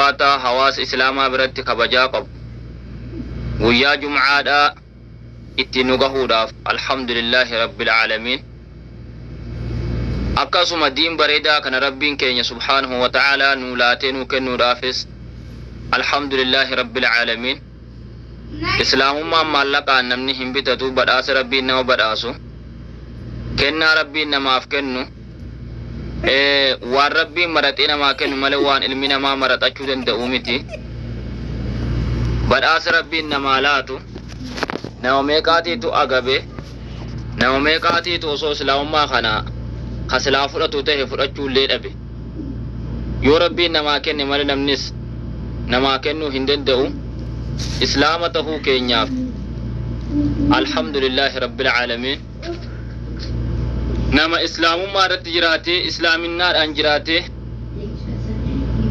فكاتا حواس إسلاما برت كبجا قب ويا جمعة اتنقه داف الحمد لله رب العالمين أقسم الدين بريدا كان ربين كين سبحانه وتعالى نولاتين وكنو دافس الحمد لله رب العالمين إسلام ما مالك أن نمنهم بتتو بدأس ربنا وبدأسو كنا ربنا ما أفكنو وان ربي مرتين ما كنو ملوان علمنا ما مرت أجودن دعومتي بدأس ربنا مالاتو نوميكاتي تو أغبي نوميكاتي تو سو إسلام ما خنا خسلا فرطو ته فرطو ليد أبي يو ربي نما كن مال نمنس نما كنو هندن دعو إسلامته كينياف الحمد لله رب العالمين نما إسلام ما رتجراته إسلام النار أنجراته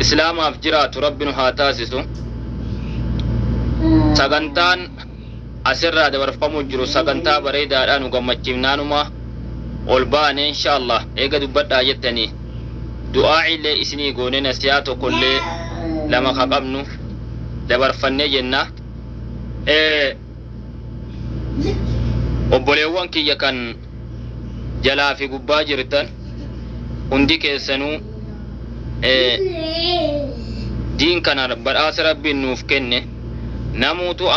إسلام أفجرات ربنا هاتاسسو سغنتان أسرع دبر فمجرو سغنتا بريدا أنو قمتشمنانما والبان إن شاء الله إيقا دبت آيتني دعاء اللي إسني قونين سياتو كل لما خقبنو دبر فني جنة وبوليوان كي يكن جلا في قبا جرتان هندي كيسنو دين كان برأس ربي نوف كنه نموتو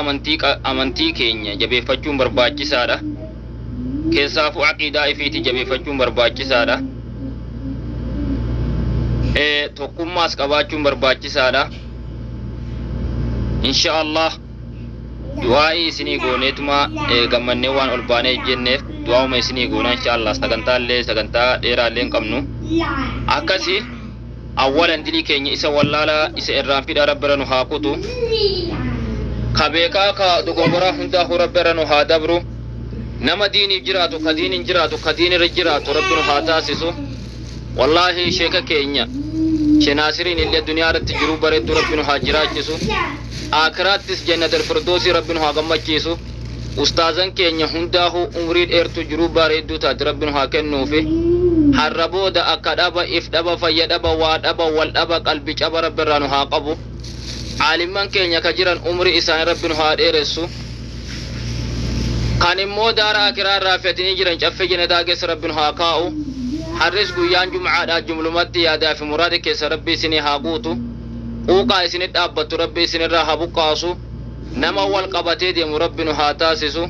أمنتي كينيا جبي فجون برباجي سارة كيسافو عقيدة إفيتي جبي فجون برباجي سارة توقم ماسك أباجون برباجي سارة إن شاء الله دعائي سني قونيتما غماني وان ألباني جنة دعاو ما سني قونا إن شاء الله سغنتا اللي سغنتا ديرا لين كمنو أكاسي أولا دلي كيني إسا واللالا إسا إرام في ربنا نحاقوتو كبيكا كا دغورا هندا ربنا نحادبرو نما ديني جراتو كدين جراتو كدين رجراتو ربنا هاتاسسو والله شيكا كينيا شناسرين اللي الدنيا رتجرو بريد ربنا هاجراجسو آخراتس جنة الفردوس ربنا هاغمجيسو أستاذن كينيا هنداهو عمريد إرتو جرو بريد تات ربنا هاكنوفي حربو دا أكدابا إفدابا فيدابا وادابا والدابا قلبي جابا ربنا نحاقبو عالمان كينيا كجيران عمري إسان ربنا هاديرسو كان مو دارا كرار رافتني جيران جفة جنة داقس ربنا هاقاو حرس قيان جمعة دا جملومات يادا في مرادك كيس ربي سني هاقوتو اوقا سني دابتو ربي سني راهبو قاسو نما والقبتي دي مربنا هاتاسسو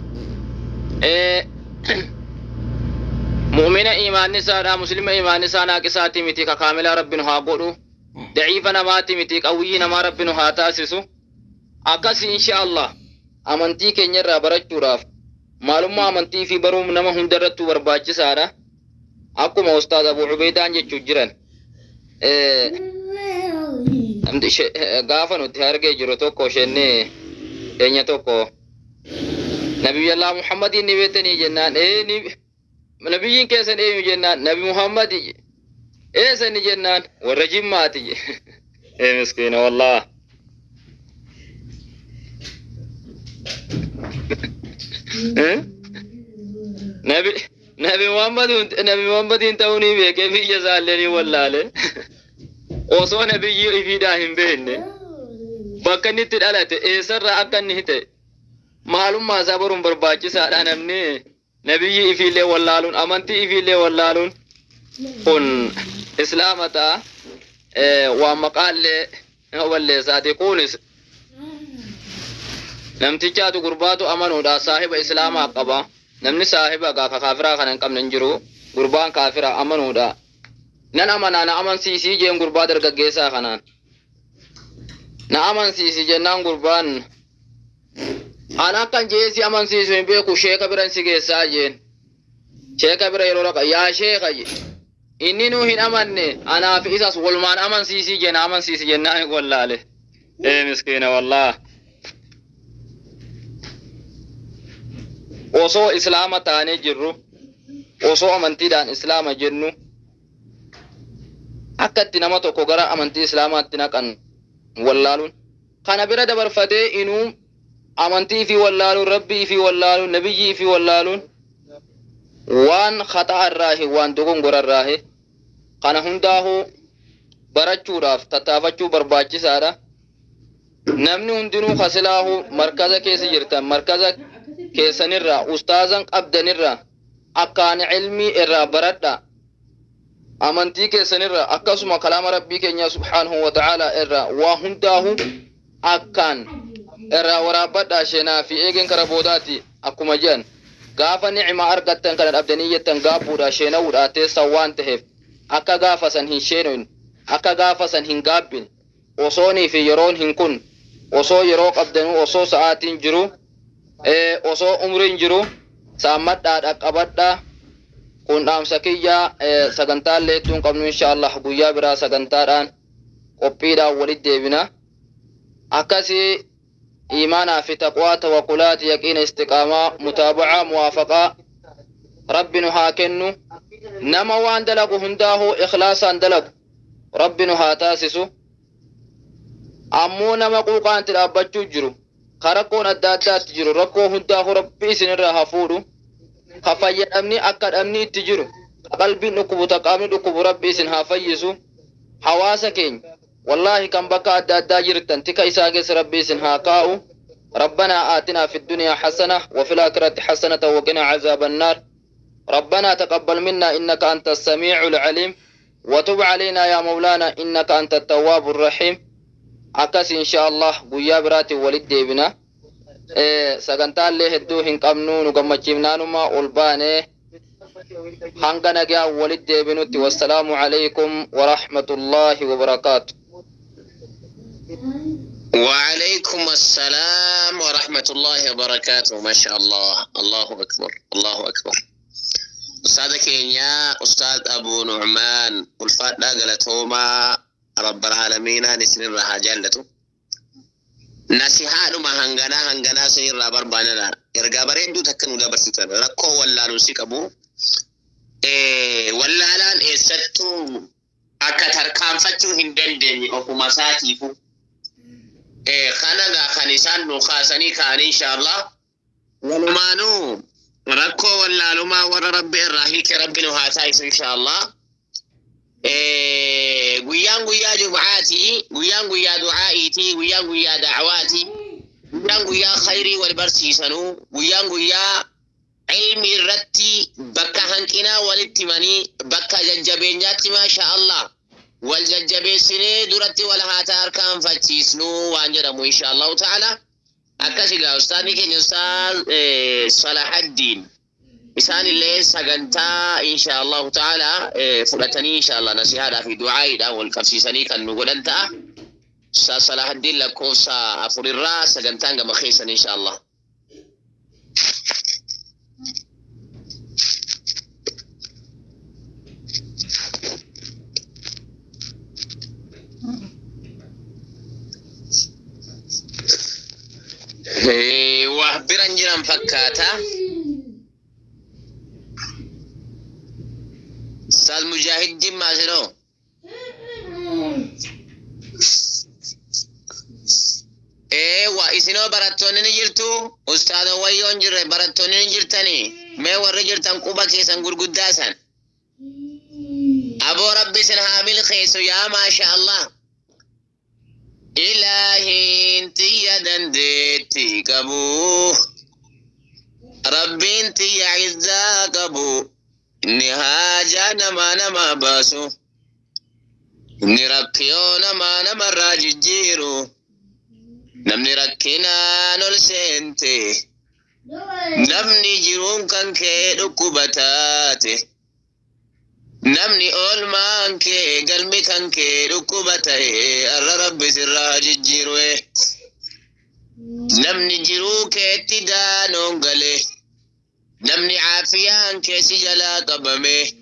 مؤمن إيمان نسانا مسلم إيمان نسانا كساتي متي كامل ربنا هاقودو ضعيف نماتي متي قوي نما ربنا هاتاسسو أكاسي إن شاء الله أمنتي كينيا رابرتو راف معلوم أمنتي في بروم نما هندرتو برباجي سارة أكو أستاذ أبو عبيدان جتشجرن غافنو تهرجي جروتو كوشني إني توكو نبي الله محمد نبيتني جنان نبيين كيسن جنان نبي محمد سن جنان والرجيم ماتي مسكين والله نبي محمد توني بك في جزالني والله وصو نبي في داهم بينه بكني تدالت سر اكن هته معلوم ما صبرون برباجي سادان امني نبي في له والله امنتي في له والله كن اسلامتا ومقال هو اللي صادقون نمتجاتو غرباتو امنو دا صاحب اسلام عقبا نمني صاحب كافرا كان قم ننجرو غربان كافرا امنو دا نن امنا نا امن سي جيم غربا درغگيسا خنان نا امن سي جنان غربان انا كان جيسي امن سي بيكو شيخ برن سيگيسا جين شيخ بر يرو يا شيخ إني نوهين أمني أنا في إساس والمان أمن سيسي جن أمن سيسي جنان يقول له مسكينة والله وصو إسلام تاني جرو وصو أمنتي دان إسلام جنو أكد نمتو كوغرا أمنتي إسلاماتنا كان واللالون كان برد برفتي إنو أمنتي في واللالون ربي في واللالون نبي في واللالون وان خطأ الراهي وان دوغن غر الراهي كان هنداه barachuudhaaf tattaafachuu barbaachisaadha. Namni hundinuu khasilaahu markaza keessa jirtan markaza keessanirraa ustaazan qabdanirraa akkaan ilmii irraa baradha. Amantii keessanirraa akkasuma kalaama rabbii keenya subhaanahu wa ta'ala irraa waa hundaahu akkaan irraa waraabadhaa sheenaa fi eegen kara boodaati akkuma jedhan gaafa ni'ima argattan kana dhabdanii jettan gaabbuudha sheenawuudha teessan waan ta'eef akka gaafa san hin sheenoin akka gaafa san hin gaabbin osoonii fi yeroon hin kun osoo yeroo qabdanuu osoo sa'aatiin jiru osoo umriin jiru saammadhaa dhaqqabadhaa kun dhaamsa kiyyaa sagantaan leettuun qabnu inshaallah guyyaa biraa sagantaadhaan qophiidhaan walitti deebina akkasii iimaanaa fi taqwaa tawakkulaat yaqiina istiqaamaa mutaabacaa muwaafaqaa rabbi nu haa kennu nama waan dalagu hundaahuu ikhlaasaan dalagu rabbi nu haa taasisu ammoo nama quuqaanti dhaabbachuu jiru karakkoon adda addaatti jiru rakkoo hundaahuu rabbi isinirraa haa fuudhu ka fayyadamni akka dhabni itti jiru qalbiin dhukkubu taqaamni dhukkubu rabbi isin haa fayyisu hawaasa keenya والله كم بكى أدى جرتن تكا إساقس ربي سنها كاو ربنا آتنا في الدنيا حسنة وفي الآخرة حسنة وقنا عذاب النار ربنا تقبل منا إنك أنت السميع العليم وتب علينا يا مولانا إنك أنت التواب الرحيم أكس إن شاء الله قويا براتي ولد ديبنا سقنتان ليه الدوهن قمنون وقمتشمنانما أولباني حنقنا جا ولد ديبنوتي والسلام عليكم ورحمة الله وبركاته وعليكم السلام ورحمة الله وبركاته ما شاء الله الله أكبر الله أكبر أستاذ كينيا أستاذ أبو نعمان والفات قالتهما رب العالمين نسن الرها جلته نسيحان ما هنغنا سير رابر باننا إرقابرين دو تكنوا لابرسطان ركو ولا نسيك أبو ولا الآن ستو أكتر كام فتو هندن دني أو مساتيفو خانقا خانسان نخاسني كان إن شاء الله ولمانو ركو ولا لما ورا ربي الرحيك ربي نهاتايس إن شاء الله قيان قيا جمعاتي قيان قيا دعائتي قيان قيا دعواتي قيان قيا خيري والبرسي سنو قيان قيا علمي الرتي بكا هنكنا والاتماني بكا جنجبينياتي ما شاء الله والجنجبين سنة درتي ولها تاركان فتيسنو وانجرمو إن شاء الله تعالى أكاسي أستاذي كن أستاذ صلاح الدين إسان اللي سقنتا إن شاء الله تعالى فلتني إن شاء الله نسيها في دعائي دا والكفسيساني كان نقول أنت صلاح الدين لكوسا أفر الراس سقنتان مخيسا إن شاء الله وحبرا جرام فكاتا استاذ مجاهد جمع سنو وإسنو براتوني نجرتو استاذ ويون جر براتوني نجرتني ما ورجرتن قوبا كيسان قرقداسا أبو ربي سنهامل خيسو يا ما شاء الله إلهي انتي يا دندتي كبو ربي انتي يا عزا كبو إني هاجا نما باسو إني ركيو نما راججيرو نمني ركينا نلسنتي نمني جيرون كان كيدو كوباتاتي نمني أولمان كي قلبي كان كي ركوبته الرب سرها جيروه نمني جيرو كي تدانون قلي نمني عافيان كي سجلا قبمه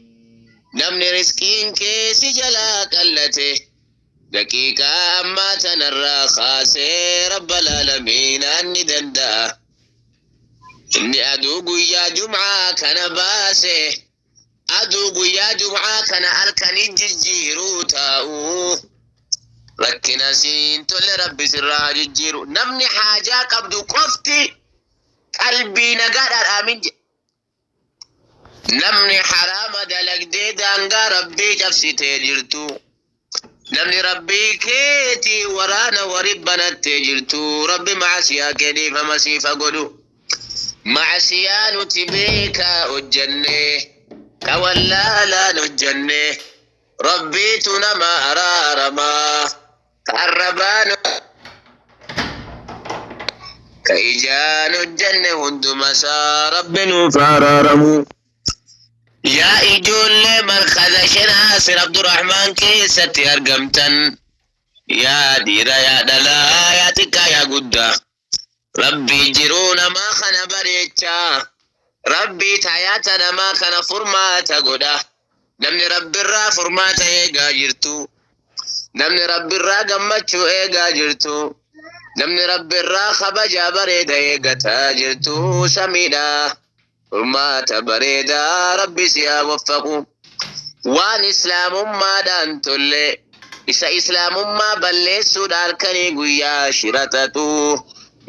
نمني رزقين كي سجلا قلته دقيقة أما تنرى خاسي رب العالمين أني دندا إني أدوق يا جمعة كان باسي أدوب يا جمعة كان أركني جيرو تاو ركنا سين تول ربي سرا جيرو نمني حاجة قبضو قفتي قلبي نقار آمين نمني حرام دلق دي دانقا ربي جفسي تيجرتو نمني ربي كيتي ورانا وربنا تجرتو ربي معسيا كدي فمسيفا قدو معسيا نتبيكا الجنة كولا لا نجنة ربي تنما أرارما تعربان كإجان الجنة هندما سا ربي نفارارمو يا إجول مرخذ شناس عبد الرحمن كيستي أرقمتن يا ديرا يا دلا يا تكا يا قدا ربي جرون ما خنا بريتشا ربي تاياتنا ما كان فرماتا قدا نمني ربي الرا فرماتا إيقا جرتو نمني ربي الرا قمتشو إيقا جرتو نمني ربي الرا خبجا بريدا إيقا تاجرتو سميدا فرماتا بريدا ربي سيا وفقو وان إسلام ما دانتولي إسا إسلام ما بلسو داركني قويا شرطتو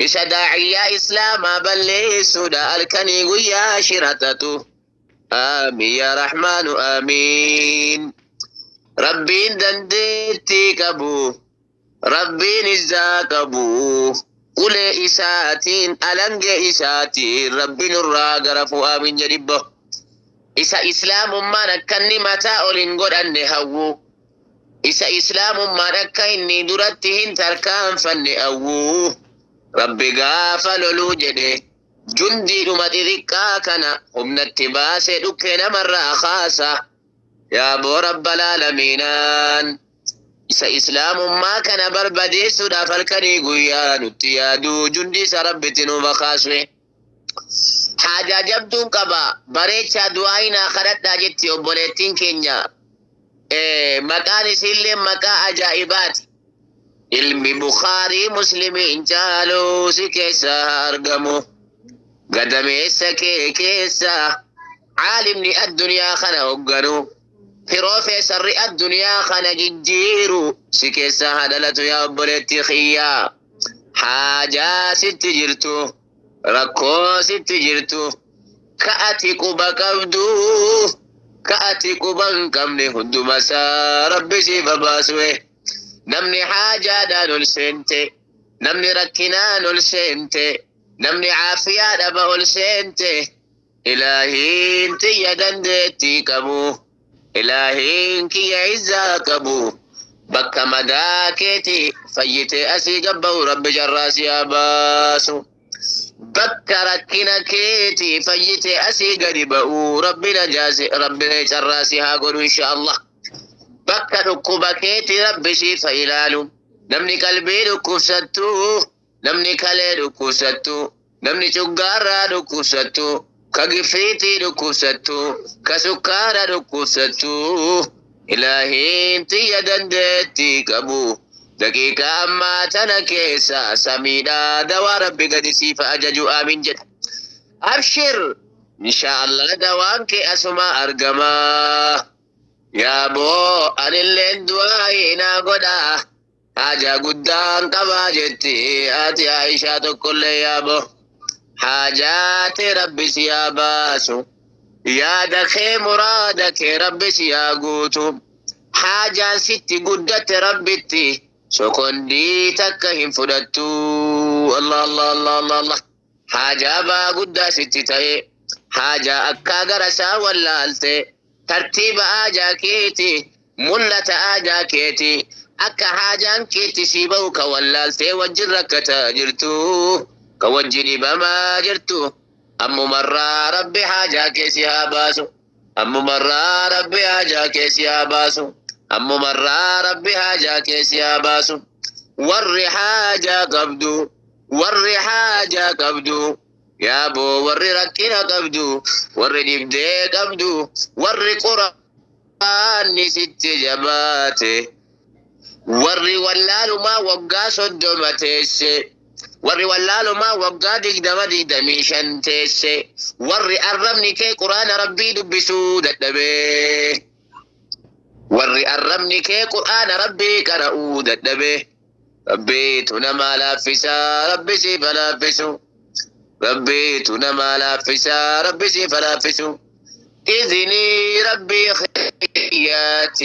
إسا داعية إسلام ما بلسو داركني قويا شرطتو آمين يا رحمن آمين ربي دندتي كبو ربي نزا كبو قولي إساتين ألنج إساتين ربي نرى غرفو آمين جريبو إسا إسلام ما نكني متى أولين قد أني هوو إسا إسلام ما نكني درتهن تركان فني أوو ربي غافل لوجده جندي نمتي ذكا كان هم نتباس دكنا مرة خاصة يا بو رب العالمين إسا إسلام ما كان بربدي سودا فالكني قويا نتيادو جندي سربتنو بخاسوه حاجة جبتون قبا بريتشا دعاينا خرطنا جتي وبوليتين كينيا مكان سلم مكان عجائبات علمي بخاري مسلمين جالو سكيسا هرقمو قدمي سكي كيسا عالمني الدنيا خنا وقنو بروفيسور الدنيا خنا جيجيرو سكيسا هدلتو يا بوليتي خيا حاجة ست جرتو ركو ست جرتو كأتي قبا كبدو كأتي قبا كمني هدو مسا ربي سيفا باسوه نمني حاجة دانو السنتي نمني ركنانو السنتي نمني عافية دبا السنتي إلهي انت يدندتي كبو إلهي انكي يعزا كبو بكا مداكتي فيتي أسي قبو رب جراسي أباسو بكا ركنا كيتي فيتي أسي قريبو ربنا جاسي ربنا جراسي هاقولوا إن شاء الله بكا ركوبا كيتي ربي شيفا إلالو نمني قلبي ركوستو نمني كالي ركوستو نمني شقارا ركوستو كغفريتي ركوستو كسكارا ركوستو إلهي انتي يدندتي كبو دقيقة أما تنكيسا سميدا دوا ربي قد سيفا أججو آمين جد أبشر إن شاء الله دوانك أسما أرقما يا بو أن اللين دوائنا قدا حاجة قدان قبا جتي آتي عائشة كل يا بو حاجات ربي سياباسو يا دخي مرادك ربي سياقوتو حاجة ستي قدت ربتي سكندي تكهم فدتو الله الله الله الله الله حاجة با قد ستي تاي حاجة أكا غرسا واللالتي ترتيب آجا كيتي ملة آجا كيتي أكا حاجة كيتي سيبوك واللالتي وجرك تاجرتو كوجني بما جرتو أم مرة ربي حاجة كيسيها باسو أم مرة ربي حاجة كيسيها باسو أم مرة ربي حاجة كيسيها باسو ور حاجة قبدو ور حاجة قبدو يا بو ور ركنا قبدو ور نبدي قبدو ور قرآن ست جباتي ور ولال ما وقا صدمتيسي ور ولال ما وقا دقدمي شنتيسي ور أرمني كي قرآن ربي دبسو ددبي ور أرمني كي قرآن ربي قرأو ددبي ربي تنما لافسا ربي سيف لافسو ربي تنما لافسا ربي سيف لافسو إذني ربي خيات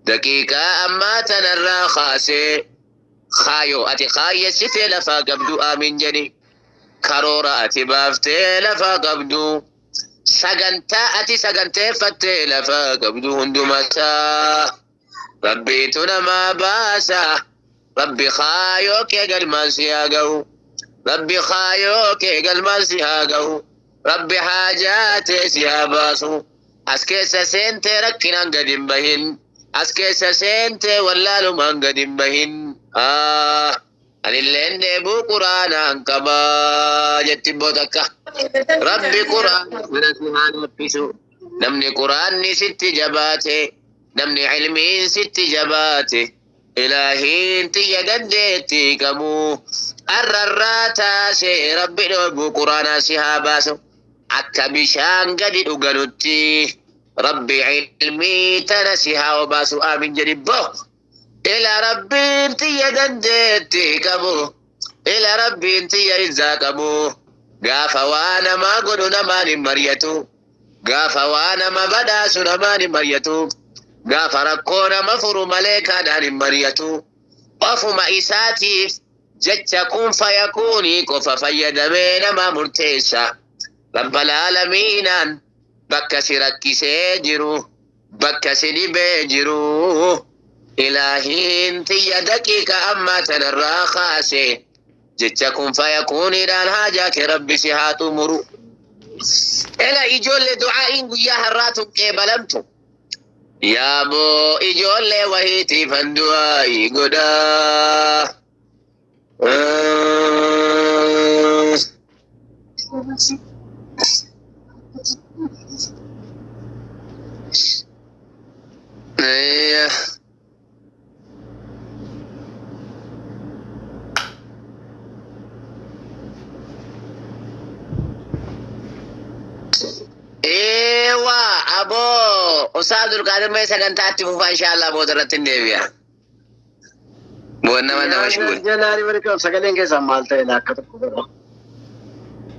دقيقة أما تنرى خاسي خايو أتي خاية ستي لفا قبدو آمين جني كارورا أتي بافتي لفا قبدو سغنتا أتي سغنتي فتي لفا قبدو هندو متا ربي تنما باسا ربي خايو كي قلما سياقو ربي خايو كي قلما سياقو ربي حاجاتي سياباسو أسكيس سنتي ركنا قدم بهن أسكيس سنتي واللالو من قدم بهن أن اللي نبو قرآن أنكبا جتبوتك ربي قرآن من أسمحان وفسو نمني قرآن ست جباتي نمني علمي ست جباتي إلهي انت يددتي كمو الراتا سي ربي نبو قرآن سيهاباسو akka bishaan gadi dhuganutti rabbi ilmii tana si haa obaasu aamin jedhi bo ila rabbiin tiyya dandeetti qabu ila rabbiin tiyya izzaa qabu gaafa waa namaa godhu namaan hin mariyatu gaafa waa nama badhaasu namaan hin mariyatu gaafa rakkoo nama furu malee kaadhaan hin mariyatu ofuma isaatiif jecha kun fayakuunii qofa fayyadamee nama murteessa رب العالمين بك سركي سيجرو بك سني بيجرو إلهي انت يدكيك أما تنرى خاسي جتكم فيكون إلى الحاجة ربي سهات مرو إلا إجول دعاء وياها الراتم قبلمتم يا بو إجول وهيتي فندعائي قدا ايوا ابو استاذ القادر ما سكنتاتي فوفا ان شاء الله بودرت النبيا بونا ما مشغول جلالي ولك سكلين كيس مالته لا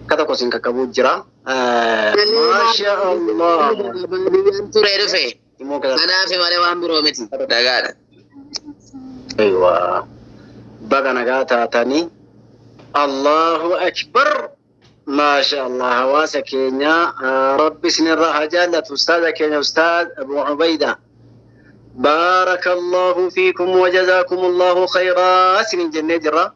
كتو كوسين كبوجرا ما شاء الله تريرفي انا في مالي وان برومتي دغادا ايوه بقى نغاتا تاني الله اكبر ما شاء الله حواسا كينيا ربي سنرها جالة أستاذ كينيا أستاذ أبو عبيدة بارك الله فيكم وجزاكم الله خيرا سنين جنة جرة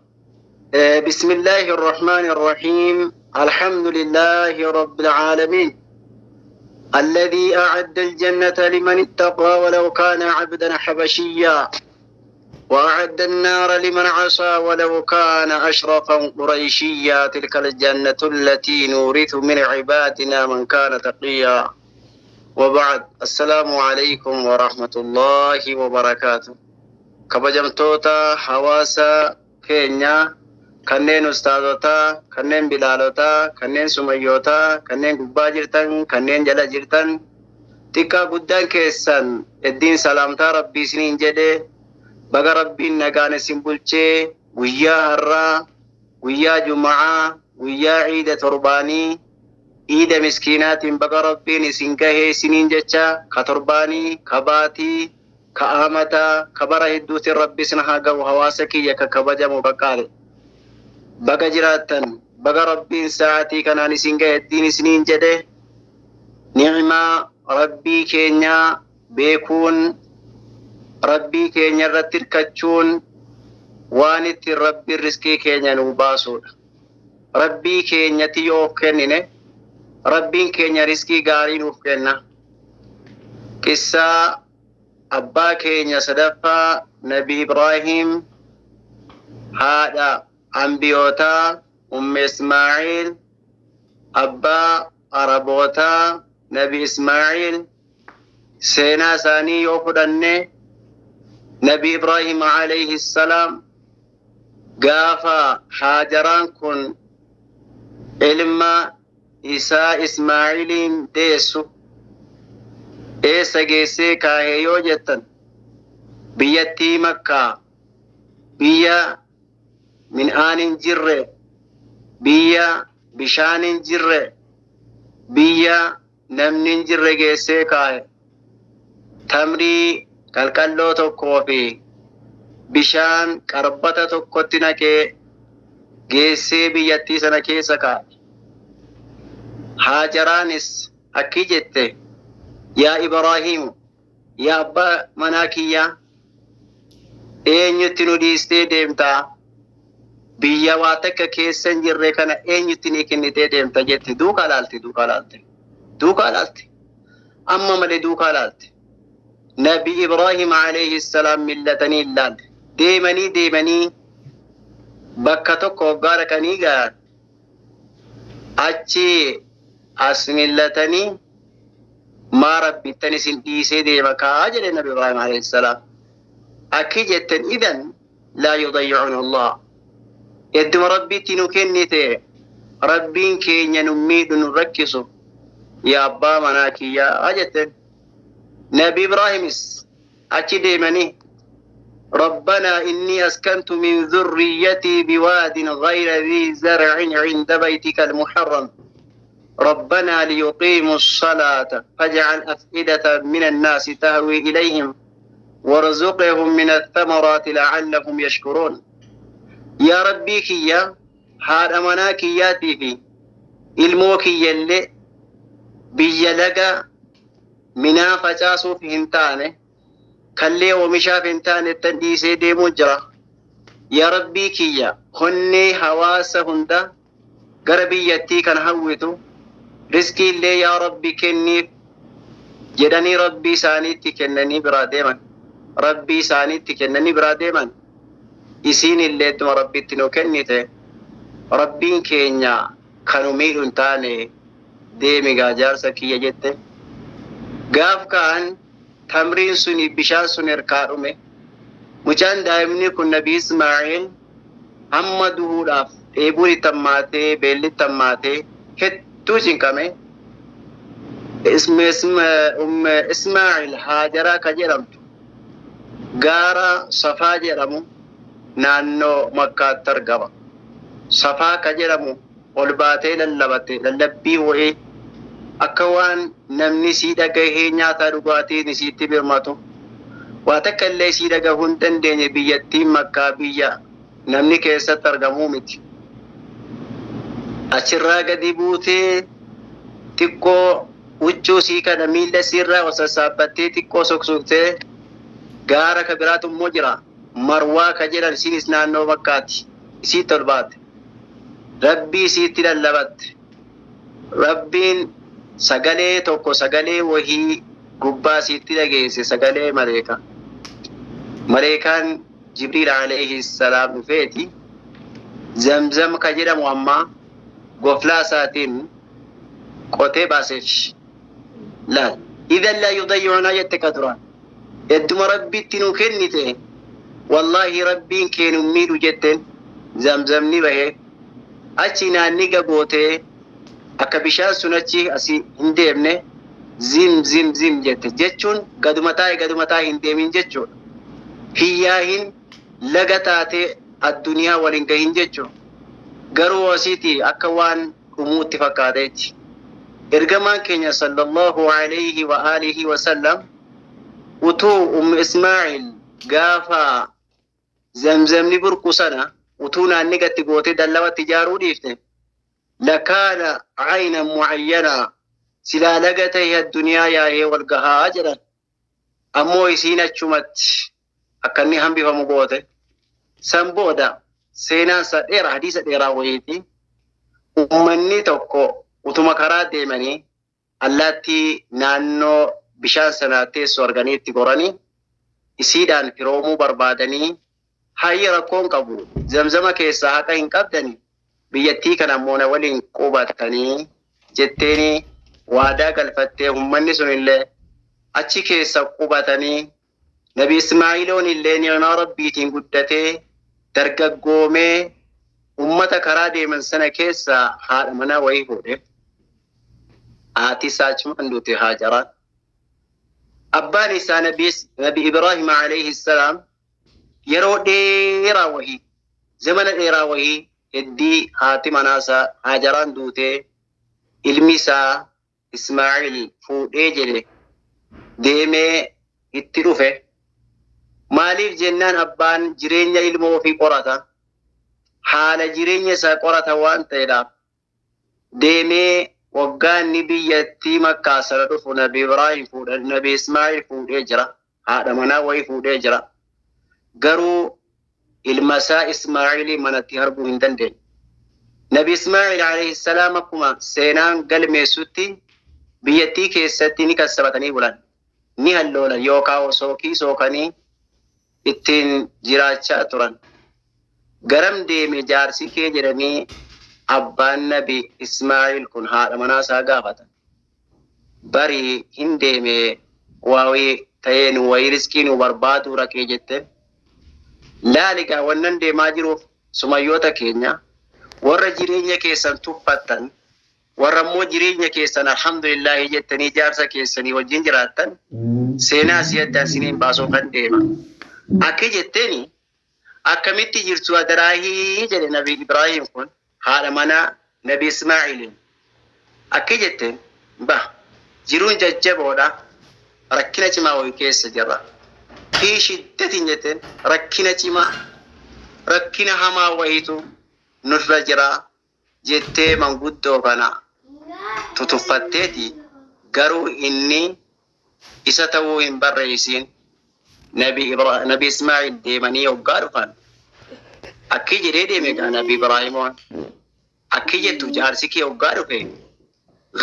بسم الله الرحمن الرحيم الحمد لله رب العالمين الذي أعد الجنة لمن اتقى ولو كان عبدا حبشيا وأعد النار لمن عصى ولو كان أشرفا قريشيا تلك الجنة التي نورث من عبادنا من كان تقيا وبعد السلام عليكم ورحمة الله وبركاته كبجمتوتا حواسا كينيا كنين أستاذوتا كنين بلالوتا كنين سميوتا كنين قبا جرتن كنين جلا جرتن تكا قدان كيسان الدين سلامتا ربي سنين جده بقى ربي نقان سنبولچه ويا هرّا ويا جمعة ويا عيد ترباني عيد مسكينات بقى ربي نسنكه سنين جچا كترباني كباتي كآمتا كبره الدوث ربي سنها قو هواسكي يكا كبجا مبقال بقى جراتن بقى ربي ساعتي كان نسنكه الدين سنين جده نعمة ربي كينيا بيكون ربي كينيا رتر كتشون وانت ربي رزقي كينيا نوباسود ربي كينيا تيوف كنينه ربي كينيا رزقي غاري نوف كنا قصة أبا كينيا صدفة نبي إبراهيم هذا أنبيوتا إسماعيل أبا عربوتا نبي إسماعيل سينا ثاني يوفدنه نبي إبراهيم عليه السلام قافا حاجران كن إلما إساء إسماعيل ديسو إيسا جيسي كاهيو جتن بيتي مكة بيا من آن جره بيا بشان جره بيا نمن جره جيسي كاه تمري qalqalloo tokkoo fi bishaan qarbata tokkotti naqee geessee biyyattii sana keessa kaa'e. Haajaraanis akkii jette, yaa Ibraahiimu, yaa abbaa manaa kiyyaa, eenyutti nu dhiistee deemtaa? Biyya waa takka keessa hin jirre kana eenyutti ni kennitee deemta jetti. Duukaa laalti. Amma malee duukaa laalti. Nabi Ibraahim alayhi salaam millatanii ilaalle. Deemanii bakka tokko waggaa dhaqanii gahan. Achi as millatanii maa rabbittan isin dhiisee deema kaa jedhe Nabi Ibraahim alayhi salaam. Akki jetten idan laa yudayyi'una Allah. Edduma rabbitti nu kennite rabbiin keenya nu miidhu nu rakkisu yaa abbaa manaa kiyyaa jetten. Nabi Ibraahimis achi deemanii ربنا إني أسكنت من ذريتي بواد غير ذي زرع عند بيتك المحرم ربنا ليقيموا الصلاة فاجعل أفئدة من الناس تهوي إليهم وارزقهم من الثمرات لعلهم يشكرون. يا ربي كيا هذا منا كياتي في الموكي اللي بيلقى منا فجاسو في هنتانه كلي ومشا في هنتانه تنديسي دي مجرى. يا ربي كيا هني حواس هندا غربي يتي كان هويتو رزقي اللي يا ربي كني جدني ربي سانيتي كنني براديما ربي سانيتي كنني براديما isiin illee ittuma rabbitti nu kennite rabbiin keenya kanu miidhu hin taane deemi gaa jaarsa kiyya jette. Gaaf kaan tamriin suni bishaan sun erkaa dhume. Mucaan daa'imni kun Nabi Ismaa'iil hamma duhuudhaaf dheebuun itti hammaatee beelli itti hammaatee hedduu cinqame. Ismaa'iil Haajaraa ka jedhamtu gaara Safaa jedhamu naannoo Makkaatti argama. Safaa ka jedhamu ol baatee lallabatte lallabbii wa'ee akka waan namni sii dhagahee nyaataa dhugaatiin isiitti birmatu waa takka illee sii dhagahuu hin dandeenye biyyattiin Makkaa biyya namni keessatti argamuu miti. Achirraa gadi buutee xiqqoo huccuu sii kana miilla siirraa wasassaabbattee xiqqoo soksoktee gaara ka biraatu immoo jira. Marwaa ka jedhan isiinis naannoo Makkaati. Isiitti ol baate. Rabbii isiitti lallabatte. Rabbiin sagalee tokko sagalee wahii gubbaa isiitti dhageesse sagalee maleekaa. Maleekaan Jibriil alayhi salaam dhufeeti. Zamzam ka jedhamu amma goflaa isaatiin qotee baaseef. Laal. Idan laa yudayyuunaa jette ka turan. Edduma rabbitti nu kennite. Wallahi rabbiin keenu miidhu jetten zamzamni bahee achi naanni gagootee akka bishaan sun achi asii hin deemne zim jette jechuun gadumataa hin deemin jechuudha. Hiyyaahin laga taatee addunyaa waliin gahin jechuudha. Garuu asiiti akka waan dhumuutti fakkaateetti. Ergamaan keenya sallallahu alayhi wa alihi wa sallam utuu Ismaa'iil gaafa zamzamni burqu sana utuu naanni gatti gootee dallabatti ijaaruu dhiifte lakaana ayna mu'ayyana silaa laga ta'e addunyaa yaa'ee wal gahaa jedhan. Ammoo isiin achumatti akka inni hambifamu goote. San booda seenaansa dheeraa hadiisa dheeraa wayiiti. Uummanni tokko utuma karaa deemanii allaattii naannoo bishaan sanaa teessoo arganii itti goranii isiidhaan firoomuu barbaadanii hayya rakkoon qabu zamzama keessaa haqa hin qabdani biyyattii kana ammoo na waliin qubatanii jetteeni waadaa galfattee uummanni sun illee achi keessa qubatanii Nabi Ismaa'iiloon illee ni'maa rabbiitiin guddatee dargaggoomee ummata karaa deeman sana keessa haadha manaa wayii fuudhe. Haati isaa achumaan duute Haajaraan. Abbaan isaa Nabi Ibraahim alayhi salaam yeroo dheeraa wahii zamana dheeraa wahii heddii haati manaasaa Haajaraan duutee ilmi isaa Ismaa'iil fuudhee jedhe deemee itti dhufe maaliif jennaan abbaan jireenya ilmoo ofii qorata haala jireenya isaa qorata waan ta'eedhaaf deemee waggaan ni biyyattii Makkaa sana dhufu Nabi Ibraahim fuudhee Nabi Ismaa'il fuudhee jira haadha manaa wayii fuudhee jira garuu ilma isaa Ismaa'il manatti harbuu hin dandeenye. Nabi Ismaa'il alayhi salaam akkuma seenaan galmeessutti biyyattii keessatti ni kassabatanii bulan ni halloolan yookaan sookii sookanii ittiin jiraachaa turan. Garam deeme jaarsi kee jedhanii abbaan Nabi Ismaa'il kun haadha manaa isaa gaafatan. Bari hin deeme waawee ta'ee nu wayii riskii nu barbaadu rakee jette. Laaligaa wannan deemaa jiruuf sumayyoota keenya warra jireenya keessan tuffattan warra immoo jireenya keessan alhamdulillah jettanii jaarsa keessanii wajjin jiraattan seenaa si addaan siniin baasoo kan deema. Akka jetteeni akkamitti jirtu adaraahii jedhe Nabi Ibraahim kun haadha manaa Nabi Ismaa'il. Akka jetteen jiruun jajjaboodha rakkina cimaa wayii keessa jirra. Fi shiddatiin jetteen rakkina cimaa rakkina hamaa wayiitu nurra jira jettee manguddoo kana tutuffatteeti garuu inni isa ta'uu hin barreessin. Nabi Ismaa'il deemanii hoggaa dhufan akki jedhee deeme gaa Nabi Ibraahimoon akki jettu jaarsi kee hoggaa dhufe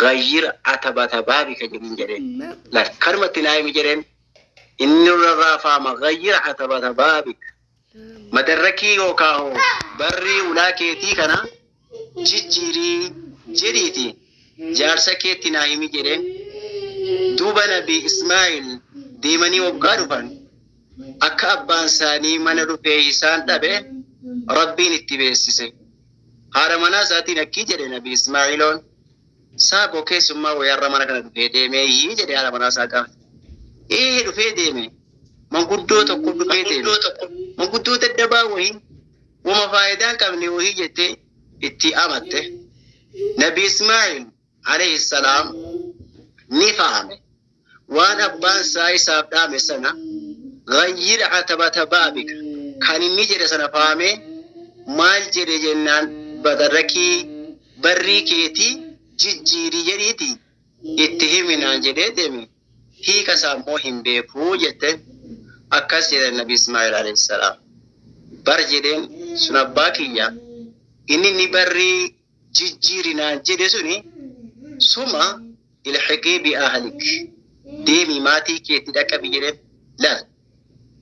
ghayyir atabata baabika jedhin jedheen lakkarmatti naa himi jedheen inni irraa faama ghayyir atabata baabika madarrakii yookaan barrii ulaa keetii kana jijjiirii jedhiiti jaarsa keetti naa himi jedheen duuba Nabi Ismaa'il deemanii hoggaa dhufan akka abbaan isaanii mana dhufee isaan dhabe rabbiin itti beessise. Haadha manaa isaatiin akkii jedhe Nabi Ismaa'iloon saaboo keessummaa wayarra mana kana dhufee deemee jedhe haadha manaa isaa gaafate. Dhufee deeme manguddoo tokko dhufee deeme manguddoo daddabaa wayii wama faayidaan qabne wayii jettee itti amatte. Nabi Ismaa'il alayhi salaam ni fahame waan abbaan isaa isaaf dhaame sana ghayyir atabata baabika kan inni jedhe sana fahame maal jedhe jennaan badarrakii barrii keetii jijjiirii jedhiiti itti himinaan jedhee deeme hiika isaa immoo hin beekuu jette akkas jedhe Nabi Ismaa'il alayhi salaam bar jedheen sun abbaa kiyya inni barrii jijjiirinaan jedhe suni suma ilhiqii bi ahlik deemi maatii keetti dhaqqabi jedheen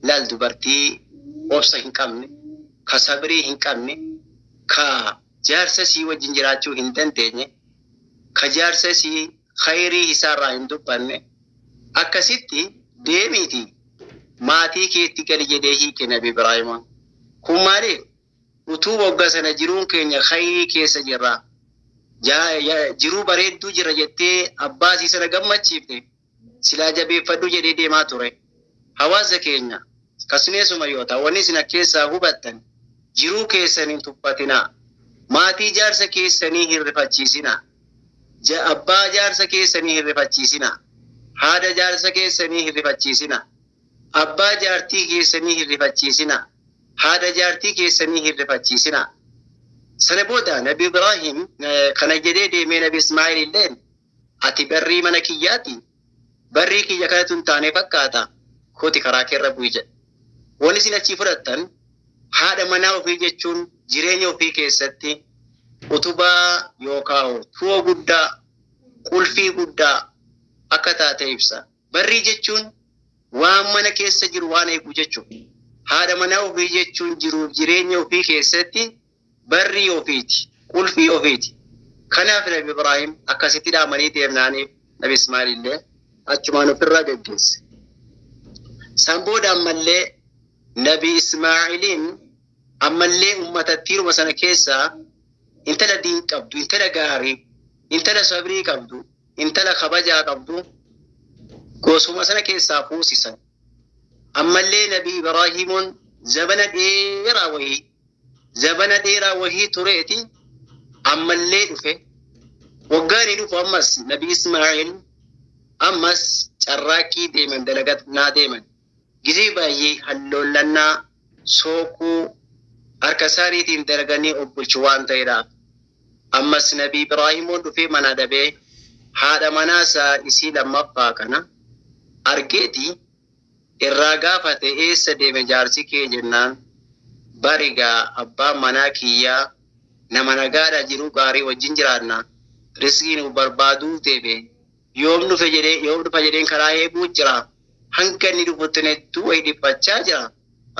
laal dubartii obsa hin qabne ka sabrii hin qabne ka jaarsa sii wajjin jiraachuu hin dandeenye ka jaarsa sii khayrii isaarraa hin dubbanne akkasitti deemiiti maatii keetti gali jedhee hiike Nabi Ibraahimoon. Kun maaliif utuu waggaa sana jiruun keenya khayrii keessa jirra jiruu bareedduu jira jettee abbaa sii sana gammachiifte silaa jabeeffadhu jedhee deemaa ture. Hawaasa keenya kasumeessuma yoo ta'u wanni isin keessaa hubattan jiruu keessanii hin tuffatinaa maatii jaarsa keessanii hin rifachiisinaa abbaa jaarsa keessanii hin rifachiisinaa haadha jaarsa keessanii hin rifachiisinaa abbaa jaartii keessanii hin rifachiisinaa haadha jaartii keessanii hin rifachiisinaa. Sana booda Nabi Ibraahim kana jedhee deemee Nabi Ismaa'il illeen ati barrii mana kiyyaati barrii kiyya kanatu hin taane fakkaata kooti karaa keerra bu'i jedhe. Wanni isin achii fudhattan haadha manaa ofii jechuun jireenya ofii keessatti utubaa yookaan tuwoo guddaa qulfii guddaa akka taate ibsa. Barrii jechuun waan mana keessa jiru waan eegu jechuudha. Haadha manaa ofii jechuun jiruuf jireenya ofii keessatti barrii ofiiti qulfii ofiiti. Kanaaf Nabi Ibraahim akkasitti dhaamanii deemnaaniif Nabi Ismaa'il illee achumaan ofirraa gaggeesse. San booda ammallee Nabi Ismaa'iliin ammallee ummatattii ruma sana keessaa intala diin qabdu, intala gaarii, intala sabrii qabdu, intala kabajaa qabdu gosuma sana keessaa fuusisan. Ammallee Nabi Ibraahimuun zabana dheeraa wahii tureeti ammallee dhufe. Waggaanii dhufu ammas Nabi Ismaa'il ammas carraaqqii deeman dalagaa deeman. gizee baay'ee hallollannaa sookuu harka isaaniitiin darganii obbulchu waan ta'eedhaaf ammas nabii Ibraahimoon dhufee mana dabee haadha manaasaa isii lammaffaa kana argeeti irraa gaafate eessa deeme jaarsi kee jennaan barigaa abbaan manaa kiyyaa nama nagaadha jiru gaarii wajjin jiraanna riskiin barbaaduu deebe yoom dhufa jedheen karaa eeguu jira hanga inni dhufutti nettuu wayi dhiphachaa jira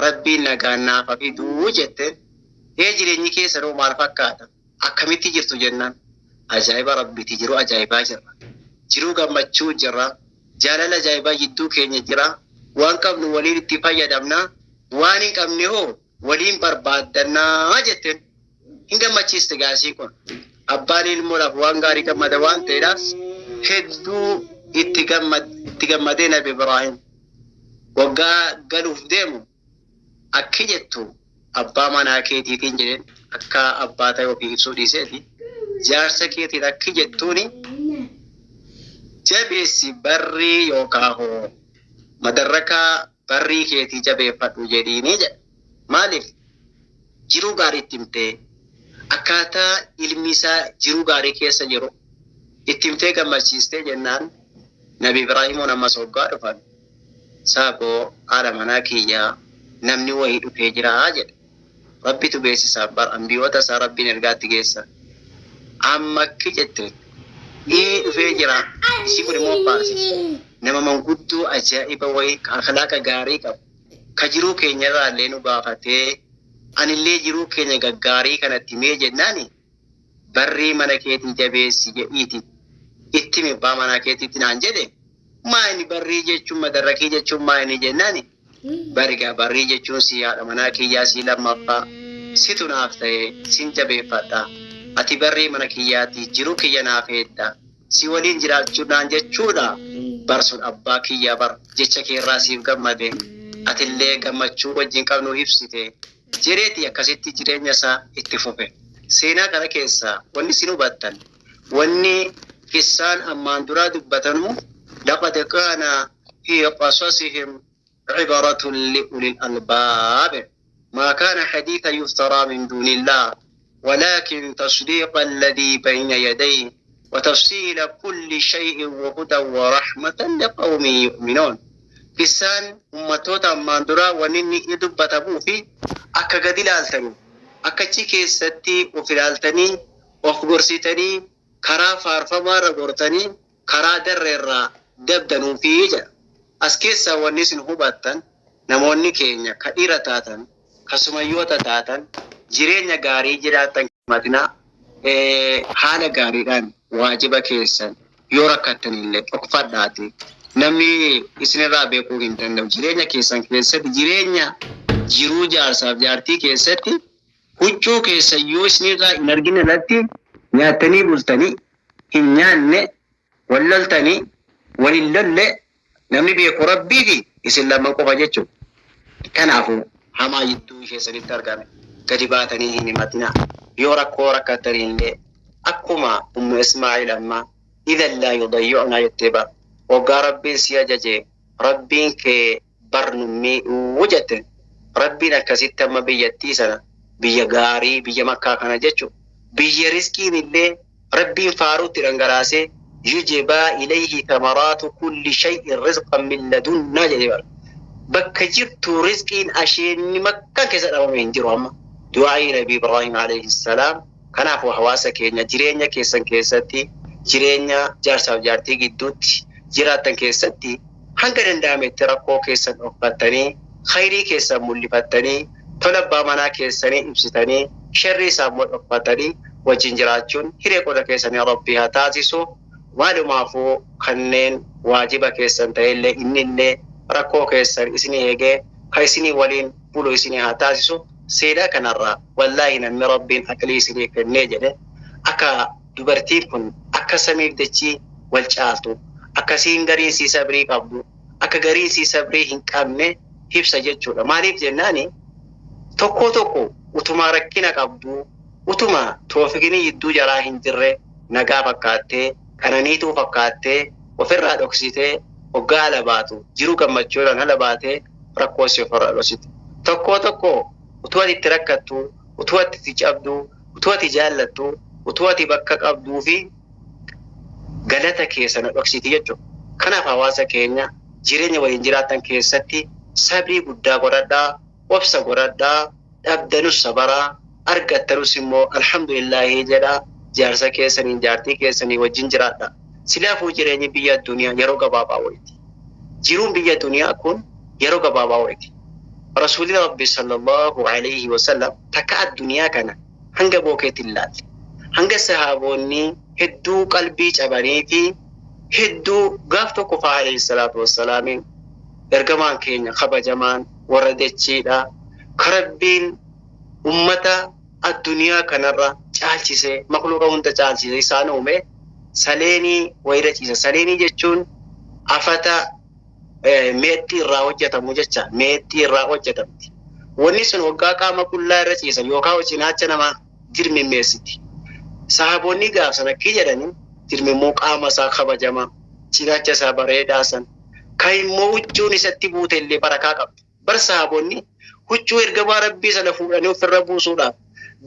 rabbiin nagaannaaf fiduu jette jireenyi keessanoo maal fakkaata akkamitti jirtu jennaan ajaa'iba rabbiiti jiru ajaa'ibaa jirra jiruu gammachuu jirra jaalala ajaa'ibaa jidduu keenya jira waan qabnu waliin itti fayyadamna waan hin qabne hoo waliin barbaaddannaa jetteen hin gammachiiste gaasii kun abbaan ilmoodhaaf waan gaarii gammada waan ta'eedhaaf hedduu itti gammadee nabi Ibraahim waggaa galuuf deemu akki jettu abbaa manaa keetiitiin jedheen akka abbaa ta'e ofii ibsuu dhiiseeti jaarsa keetiin akki jettuuni jabeessi barrii yookaan hoo madarrakaa barrii keetii jabeeffadhu jedhiini jedha maaliif jiruu gaarii itti himtee akkaataa ilmi isaa jiruu gaarii keessa jiru itti himtee gammachiistee jennaan nabi Ibraahimoon ammas waggaa dhufan saaboo haadha manaa kiyyaa namni wayii dhufee jiraa jedhe rabbitu beeksisaa bar ambiyoota isaa rabbiin ergaatti geessa amma akki jette dhufee jira isii kun immoo baasi nama manguddoo ajaa'iba wayii akhlaaqa gaarii qabu ka jiruu keenya irraa illee nu baafatee anillee jiruu keenya gaggaarii kanatti mee jennaani barrii mana keetii jabeessi jedhiiti itti mibbaa mana keetiitti naan jedhe maa inni barrii jechuun madarrakii jechuun maa inni jennaani barigaa barrii jechuun si haadha manaa kiyyaa si lammaffaa situ naaf ta'e sin jabeeffadha ati barrii mana kiyyaati jiruu kiyya naaf heedda si waliin jiraachuu naan jechuudha barsuun abbaa kiyyaa bar jecha keerraa siif gammade atillee gammachuu wajjin qabnu ibsite jireeti akkasitti jireenya isaa itti fufe seenaa kana keessaa wanni sin hubattan wanni qissaan ammaan duraa dubbatanu laqad kaana fi qasasihim عبرة لأولي الألباب ما كان حديثا يفترى من دون الله ولكن تصديق الذي بين يديه وتفصيل كل شيء وهدى ورحمة لقوم يؤمنون قسان أمتوتا ماندرا ونني يدبتبو في أكا قد لالتني أكا تيكي ستي وفي لالتني وخبرسيتني كرا فارفما رغورتني كرا در الرا دبدنو في جا أسكيسا ونسن هباتن نموني كينيا كديرة تاتن كسميوتا تاتن جيرينيا غاري جراتن مدينة حالة غاري دان واجبا كيسن يوركتن اللي أكفاداتي نمي إسن رابي قوين تندو جيرينيا كيسن كيسن جيرينيا جيرو جار صاحب جارتي كيسن huccuu keessa yoo isinirraa hin argine irratti nyaatanii bultanii hin nyaanne wal loltanii wal hin lolle namni beeku rabbii fi isin lama qofa jechuudha. Kanaafuu hamaa jidduu keessanitti argame gadi baatanii hin himatinaa yoo rakkoo rakkattanii illee akkuma ummu Ismaa'il amma idan laa yudayyu'naa jettee bara waggaa rabbiin si ajaje rabbiin kee barnummii jette rabbiin akkasitti amma biyyattii sana biyya gaarii biyya makkaa kana jechuudha. Biyya riskiin illee rabbiin faaruutti dhangalaasee yujibaa ilayhi tamaraatu kulli shay'in rizqan min ladunnaa jedhee bara. Bakka jirtu riskiin asheenni makkaa keessa dhabame hin jiru amma. Du'aayi Nabii Ibraahim alayhi salaam kanaafuu hawaasa keenya jireenya keessan keessatti jireenya jaarsaaf jaartii gidduutti jiraattan keessatti hanga danda'ametti rakkoo keessan dhokfattanii khayrii keessan mul'ifattanii tola abbaa manaa keessanii ibsitanii sharrii isaan dhokfatanii wajjin jiraachuun hiree qoda keessanii rabbii haa taasisu. Maalumaafuu kanneen waajiba keessan ta'ellee inni illee rakkoo keessan isinii eegee kan isinii waliin bulu isinii haa taasisu. Seenaa kanarraa wallaahi namni rabbiin aqlii isinii kennee jedhe akka dubartiin kun akka samiif dachii wal caaltu akkasiin gariin sii sabrii qabdu akka gariin sii sabrii hin qabne ibsa jechuudha. Maaliif jennaani tokko tokko utuma rakkina qabdu utuma toofiqni jidduu jaraa hin jirre nagaa fakkaattee kananiituu fakkaattee ofirraa dhoksitee hoggaa ala baatu jiru gammachuudhaan ala baatee rakkoo si ofirraa dhosite. Tokko utuu ati itti rakkattu, utuu ati itti cabdu, utuu ati jaallattu, utuu ati bakka qabduu fi galata keessa na dhoksiti jechuudha. Kanaaf hawaasa keenya jireenya waliin jiraatan keessatti sabrii guddaa godhadhaa, obsa godhadhaa, dhabdanus sabaraa, argattanus immoo alhamdulillahi jedhaa, jaarsa keessanii, jaartii keessanii wajjin jiraadha. Silaafuu jireenyi biyya addunyaa yeroo gabaabaa wayiiti. Jiruun biyya addunyaa kun yeroo gabaabaa wayiiti. Rasuulli Rabbi sallallahu alayhi wa sallam takka addunyaa kana hanga bookeetti ilaalle. Hanga sahaabonni hedduu qalbii cabanii fi hedduu gaaf tokko fa'aa alayhi salaatu wassalaamiin ergamaan keenya kabajamaan warra dachiidha. Karabbiin ummata addunyaa kanarra caalchisee makluuqa hunda caalchisee isaan uume saleenii wayira ciisa. Saleenii jechuun afata meexxii irraa hojjetamu jecha. Meexxii irraa hojjetamti. Wanni sun waggaa qaama qullaa irra ciisan yookaan cinaacha nama dirmimmeessiti. Sahaabonni gaafsan akkii jedhanii dirmimmoo qaama isaa kabajamaa, cinaacha isaa bareedaa san kan immoo huccuun isatti buute illee barakaa qabdi. Bar sahaabonni huccuu ergamaa Rabbii sana fuudhanii ofirra buusuudhaaf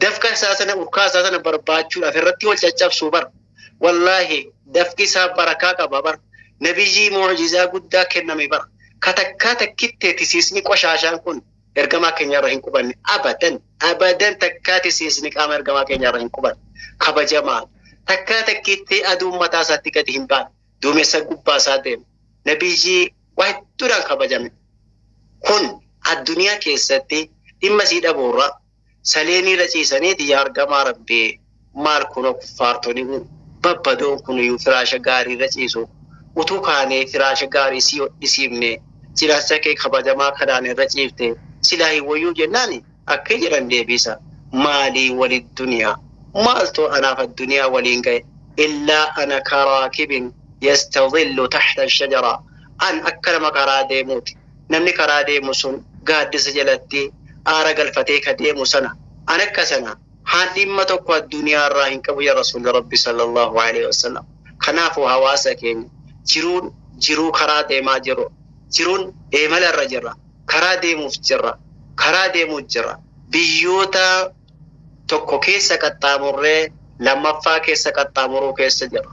dafqa isaa sana urkaa isaa sana barbaachuudhaaf irratti wal caccabsuu bar. Wallaahi dafqi isaa barakaa qaba bar. Nabiyyi mu'jizaa guddaa kenname bar. Katakkaa takkittee tisiisni qoshaashaan kun ergamaa keenya irra hin qubanne abadan takkaa tisiisni qaama ergamaa keenya irra hin qubanne. Kabajamaa takkaa takkittee aduun mataa isaatti gadi hin baane duumessa gubbaa isaa deeme. Nabiyyi waa hedduudhaan kabajame. Kun addunyaa keessatti dhimma sii dhabuurra saleenii irra ciisanii yaa ergamaa Rabbii maal kun kuffaartonni babbadoon kun iyyuu firaasha gaarii irra ciisu utuu kaanee firaasha gaarii sii hodhisiifne cinaacha kee kabajamaa kanaan irra ciifte silaa hin wayyuu jennaani akka jedhan deebisa. Maalii walid duniyaa maaltu anaaf addunyaa waliin gahe illaa ana karaakibin yastadillu taxta ashajara. An akka nama karaa deemuuti. Namni karaa deemu sun gaaddisa jalatti aara galfatee ka deemu sana an akka sana haan dhimma tokko addunyaa irraa hin qabu yaa Rasuulli Rabbi sallallahu alaihi wasallam. Kanaafuu hawaasa keenya jiruu karaa deemaa jiru. Jiruun eemala irra jirra. Karaa deemuuf jirra. Biyyoota tokko keessa qaxxaamurree lammaffaa keessa qaxxaamuruu keessa jirra.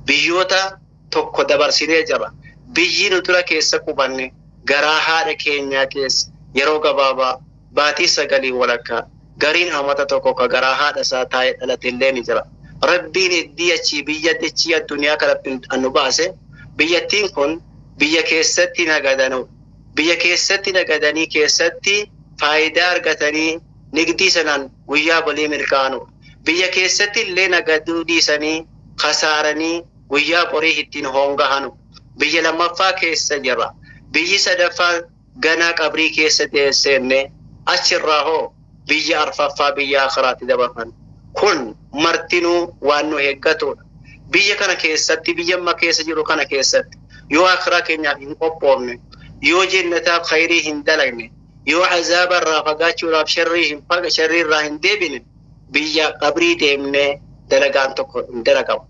Biyyoota tokko dabarsinee jirra. Biyyi nu dura keessa qubanne garaa haadha keenyaa keessa yeroo gabaabaa baatii 9 walakkaa gariin hamata tokko ka garaa haadha isaa taa'ee dhalate illee ni jira. Rabbiin iddii achii biyya dachii addunyaa kanatti nu baase biyyattiin kun biyya keessatti nagadanu. Biyya keessatti nagadanii keessatti faayidaa argatanii nigdii sanaan guyyaa bolii milkaanu. Biyya keessatti illee nagaduu dhiisanii kasaaranii guyyaa borii ittiin hoongahanu. Biyya lammaffaa keessa jirra. Biyyi sadaffaa ganaa qabrii keessa deesseenne achirraa hoo biyya arfaffaa biyya akhiraatti dabarfan. Kun martinuu waan nu eeggatudha. Biyya kana keessatti biyya amma keessa jiru kana keessatti yoo akhiraa keenyaaf hin qophoofne, yoo jannataaf khayrii hin dalagne, yoo azaaba irraa fagaachuudhaaf sharrii irraa hin deebine biyya qabrii deemnee dalagaan tokko hin dalagamu.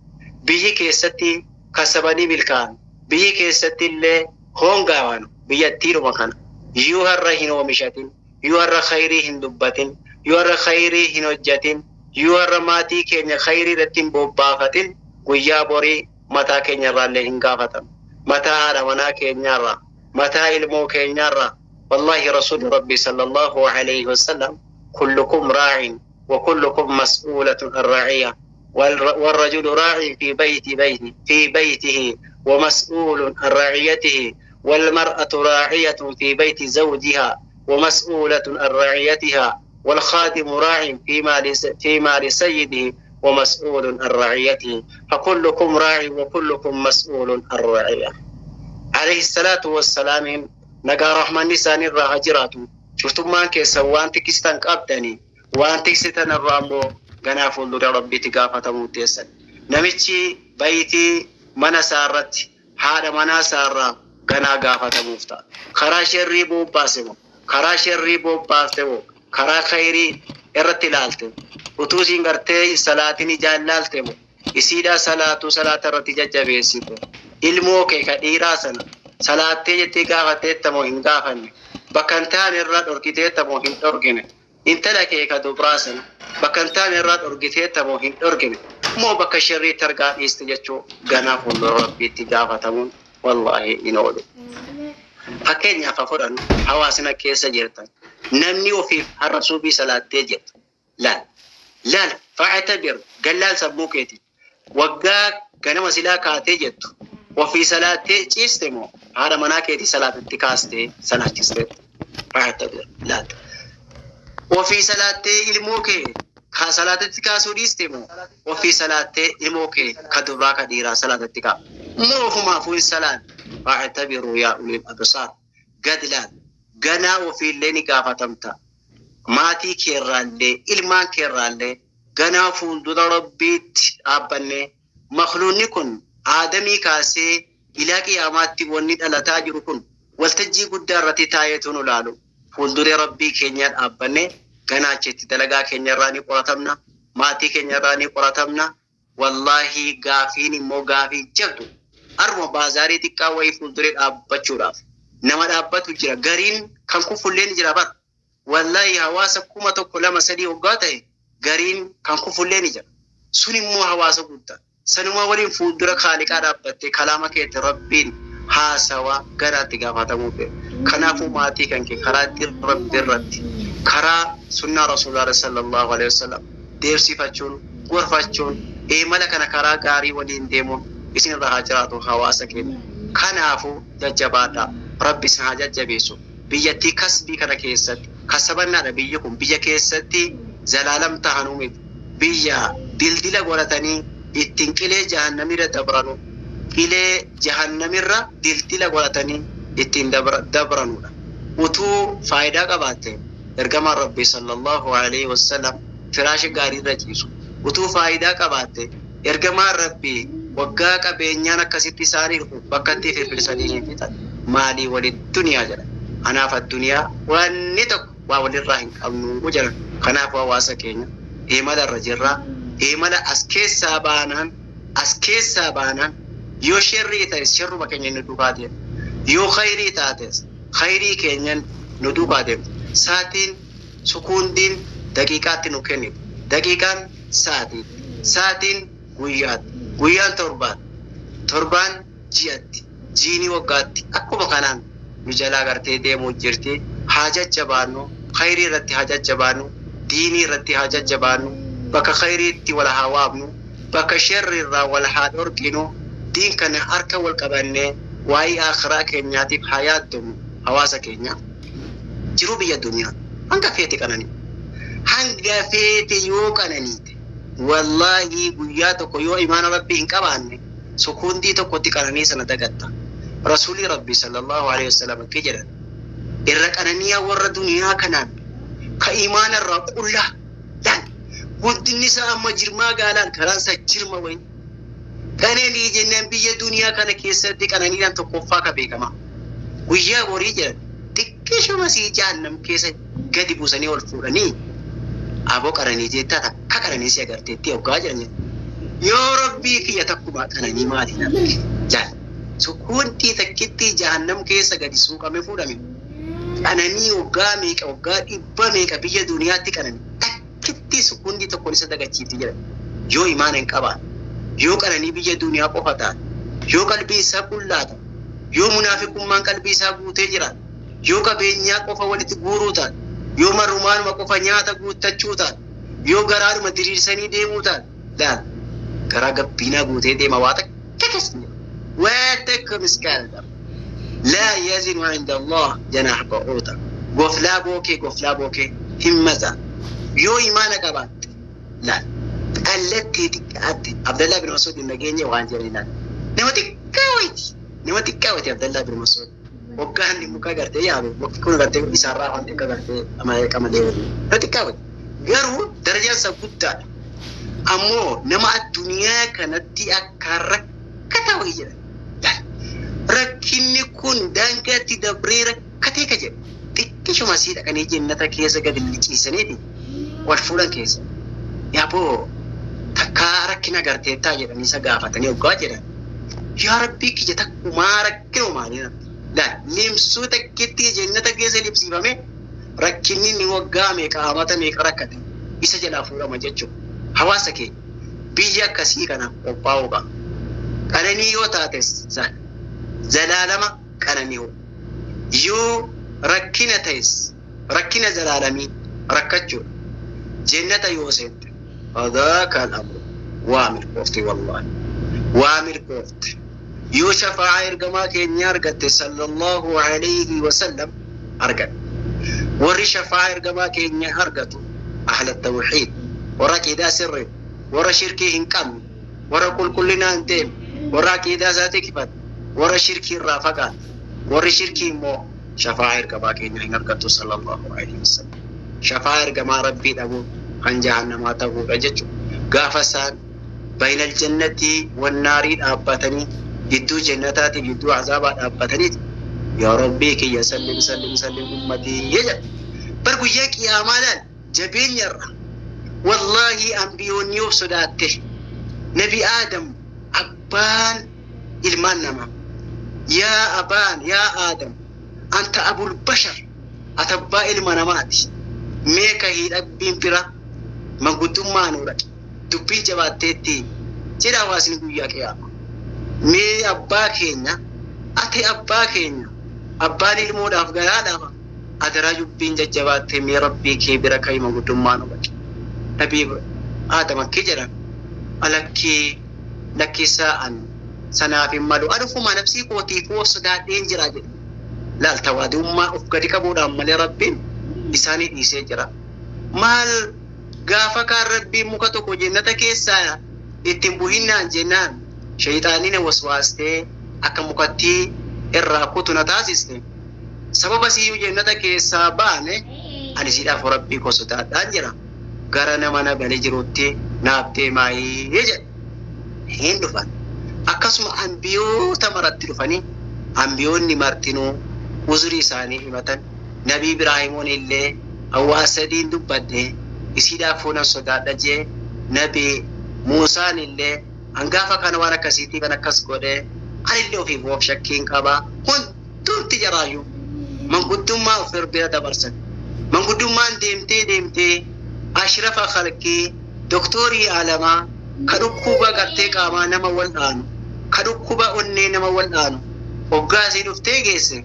Biyyi keessatti kasabanii milkaa'an, biyyi keessatti illee hoongaawan biyyattiidhuma kana yoo har'a hin oomishatin, yoo har'a khayrii hin dubbatin, yoo har'a khayrii hin hojjatin, yoo har'a maatii keenya khayrii irratti hin bobbaafatin guyyaa borii mataa keenya irraa illee hin gaafatan. Mataa haadha manaa keenyaarraa, mataa ilmoo keenyaarraa. Wallahi Rasuulli Rabbi sallallahu alayhi wasallam kullukum raa'in wa kullukum mas'uulatun an ra'iyya والرجل راع في بيته ومسؤول عن رعيته والمرأة راعية في بيت زوجها ومسؤولة عن رعيتها والخادم راع في مال سيده ومسؤول عن رعيته فكلكم راع وكلكم مسؤول عن رعيته. عليه الصلاة والسلام نقا رحمن نسان الراجرات شفتم ما كيسا وانت كستان قبدني وانت كستان الرامو غنافو اللي ربي تقافة موتيسا نمتشي بيتي منا سارت هذا منا سارا غنا قافة موفتا خرا شري بوباسمو خرا شري بوباسمو خرا خيري ارتلالتو وتوسين غرتي صلاتني جالالتمو isiidha salaata irratti jajjabeessitu ilmoo kee ka dhiiraa sana salaattee jettee gaafatteettamoo hin gaafanne bakkantaan irraa dhorkitee tamoo hin dhorgine intala kee ka dubraasan bakkantaan irraa dhorkitee tamoo hin dhorgine moo bakka sharrii targaa dhiiste jechuu ganaa fuuldura rabbiitti gaafatamuun wallaahi hin oolu. Fakkeenyaaf fudhannu hawaasni keessa jirtan namni ofiif har'a suubii salaattee jirtu laal fa'aatabir gallaan sammuu keetiin waggaa ganama silaa kaatee jettu ofii salaattee ciiste moo haadha manaa keetii salaatatti kaastee salaachiste fa'aatabir laal ofii salaattee ilmoo kee ka salaatatti kaasuu dhiiste moo ofii salaattee ilmoo kee ka durbaa ka dhiiraa salaatatti kaa moo ofumaafuu hin salaan fa'aatabiru yaa ulil absaar gadlaan ganaa ofiillee ni gaafatamta maatii keerraallee ilmaan keerraallee ganaa fuuldura rabbiitti dhaabbanne makhluunni kun aadamii kaasee ilaa qiyaamaatti wanni dhalataa jiru kun waltajjii guddaa irratti taayeetu nu laalu fuulduree rabbii keenyaa dhaabbanne ganaa achitti dalagaa keenyarraa ni qoratamna maatii keenyarraa ni qoratamna wallaahi gaafiin immoo gaafii jabdu arma baazaarii xiqqaa wayii fuulduree dhaabbachuudhaaf nama dhaabbatu jira gariin kan kufullee ni jira bar wallaahi hawaasa 1,200 waggaa ta'e gariin kan kufullee ni jira sun immoo hawaasa guddaa sanuma waliin fuuldura Khaaliqaa dhaabbattee kalaama keetti rabbiin haasawa garaatti gaafatamuu fedha kanaafuu maatii kan kee karaa rabbi irratti karaa sunnaa rasuulaa sallallahu alaihi wasallam deemsifachuun gorfachuun mala kana karaa gaarii waliin deemuun isin irraa haa jiraatu hawaasa keenya kanaafuu jajjabaadhaa rabbi isin haa jajjabeessu biyyattii kasbii kana keessatti kasabannaadha biyyi kun biyya keessatti zalaalam tahanuu miti biyya dildila godhatanii ittiin qilee jahannamirra dabranu qilee jahannamirra dildila godhatanii ittiin dabranudha utuu faayidaa qabaatte ergamaan rabbi sallallahu alaihi wasallam firaashi gaarii irra ciisu utuu faayidaa qabaatte ergamaan rabbi waggaa qabeenyaan akkasitti isaanii bakka itti firfirsanii hin fixan maalii walitti duniyaa jedha anaaf addunyaa wanni tokko waa walirraa hin qabnu jedhan kanaaf hawaasa keenya imala irra jirra imala as keessaa baanaan yoo sharrii ta'es sharruma keenya nu duukaa deema yoo khayrii taates khayrii keenya nu duukaa deema saatiin sukuundiin daqiiqaatti nu kennitu daqiiqaan saatiin guyyaan torbaan ji'atti jiini waggaatti akkuma kanaan nu jalaa gartee deemuu jirti haa jajjabaannu khayrii irratti haa jajjabaannu diinii irratti haa jajjabaannu bakka khayriitti wal haa waamnu bakka sharri irraa wal haa dhorkinu diin kana harka wal qabannee waa'ee akhiraa keenyaatiif haa yaaddamu hawaasa keenya jiru biyya duniyaa hanga feete qananii hanga feete yoo qananiite wallahi guyyaa tokko yoo imaana rabbii hin qabaanne sukundii tokkotti qananii sana dagatta rasuuli rabbi sallallahu alaihi wasallam akka jedhan irra qananiyaa warra duniyaa kanaan ka imaana irraa qullaa lan guddinni isaa amma jirmaa gaalaan karaansa jirma wayin kananii jennaan biyya duniyaa kana keessatti qananiidhaan tokkoffaa ka beekama guyyaa horii jedhan xiqqeeshuma sii jahannam keessa gadi buusanii ol fuudhanii aboo qaranii jettaa takka qaranii si agarteetti hoggaa jedhan yoo rabbii kiyya takkuma qananii maaliin arge jaal sukuuntii takkitti jahannam keessa gadi suuqame fuudhame qananii hoggaa meeqa hoggaa 100 meeqa biyya duniyaatti qananii takkitti sukuuntii tokkoon isa dagachiifti jedhan yoo imaana hin qabaan yoo qananii biyya duniyaa qofa ta'an yoo qalbii isaa qullaata yoo munaafiqummaan qalbii isaa guutee jiraata yoo qabeenyaa qofa walitti guuruu ta'an yoo marrumaanuma qofa nyaata guuttachuu ta'an yoo garaadhuma diriirsanii deemuu ta'an laal garaa gabbiinaa guutee deema waa takka keessatti waa takka miskaana laa yazinu inda Allah janaaha ba'uuta goflaa bookee himmata yoo imaana qabaatte laal alatti xiqqaatti Abdullah bin Mas'ud nageenya waan jireenya nama xiqqaawati Abdullah bin Mas'ud waggaan ni muka gartee yaabe wakki kun gartee isaarraa waan xiqqa gartee qamalee nama xiqqaawati garuu darajaan isaa guddaadha ammoo nama addunyaa kanatti akka rakkata wayii jedha rakkinni kun daangaatti dabree rakkatee ka jedhu xiqqishuma sii dhaqanii jannata keessa gadi liqiisaniiti wal fuudhan keessa yaaboo takkaa rakkina garteettaa jedhanii isa gaafatanii hoggaa jedhan yaa rabbii kiyya takkumaa rakkina maaliin لا لمسو تكتي جنة كيس لبسي فمي ركني نوقع ميك آمتا ميك ركتي إسا جلا فورا مججو حواسكي بيجا كسي كنا وباوبا كانني يو تاتس زلالما كانني يو ركنا تيس ركنا زلالمي ركتشو جنة يوسف هذاك الأمر وامر كوفتي والله وامر كوفت يو شفاعة إرقما كيني أرقت صلى الله عليه وسلم أرقت وري شفاعة إرقما كيني أرقت أهل التوحيد ورا كيدا سر ورا شركي هنكم ورا كلنا انتم ورا كيدا ذاتي كفت ورا شركي الرافقات ورا شركي مو شفاعة إرقما كيني أرقت صلى الله عليه وسلم شفاعة إرقما ربي أبو عن جهنم أتبو رججو قافسان بين الجنة والنار أبتني جدو جنتات جدو عذابات أبتني يا ربي كي يسلم سلم سلم أمتي يجب برقو ياك يا أمالا جبين يرى والله أنبيون يوصداته نبي آدم أبان إلمان نما يا أبان يا آدم أنت أبو البشر أتبا إلمانمات ميكا هيد أبين فرا من قدوم ما نورك دبين جباتتي جدا واسن قويا كياما مي أبا كينيا أتي أبا كينيا أبا للمود أفغانا أدراجو بين جباتي مي ربي كبيرا كي من قدوم ما نورك نبي آدم كجرا ألكي لكي ساعا سنافي مالو أعرف ما نفسي قوتي قوة دين جراجل لا التوادي ما أفقدك بودا مالي ربين إساني إيسي جرا مال غافا كان ربي مكتوكو جنة كيسا اتنبوهنان جنان شيطانين وسواسته أكا مكتي الراكوتو نتاسسته سبب سيو جنة كيسا باني أني سيدا فربي كو سداد دانجرا غرانا مانا بني جروتي نابتي ماي يجد هين دفن أكاسم أنبيو تمرت دفني أنبيون نمارتنو وزري ساني همتن نبي إبراهيمون اللي أواسدين دبده إسيدا فونا صداد جي نبي موسى اللي أنقافا كان وانا كسيتي كان كسكوده أنا اللي في بوف شكين كابا كنتم تجرايو من قدوم ما أفر بيرا دبرسن من قدوم ما ديمتي أشرف خلقي دكتوري علما كدوكوبا قرتي قاما نما والآن كدوكوبا أني نما والآن وقاسي دفتي جيسي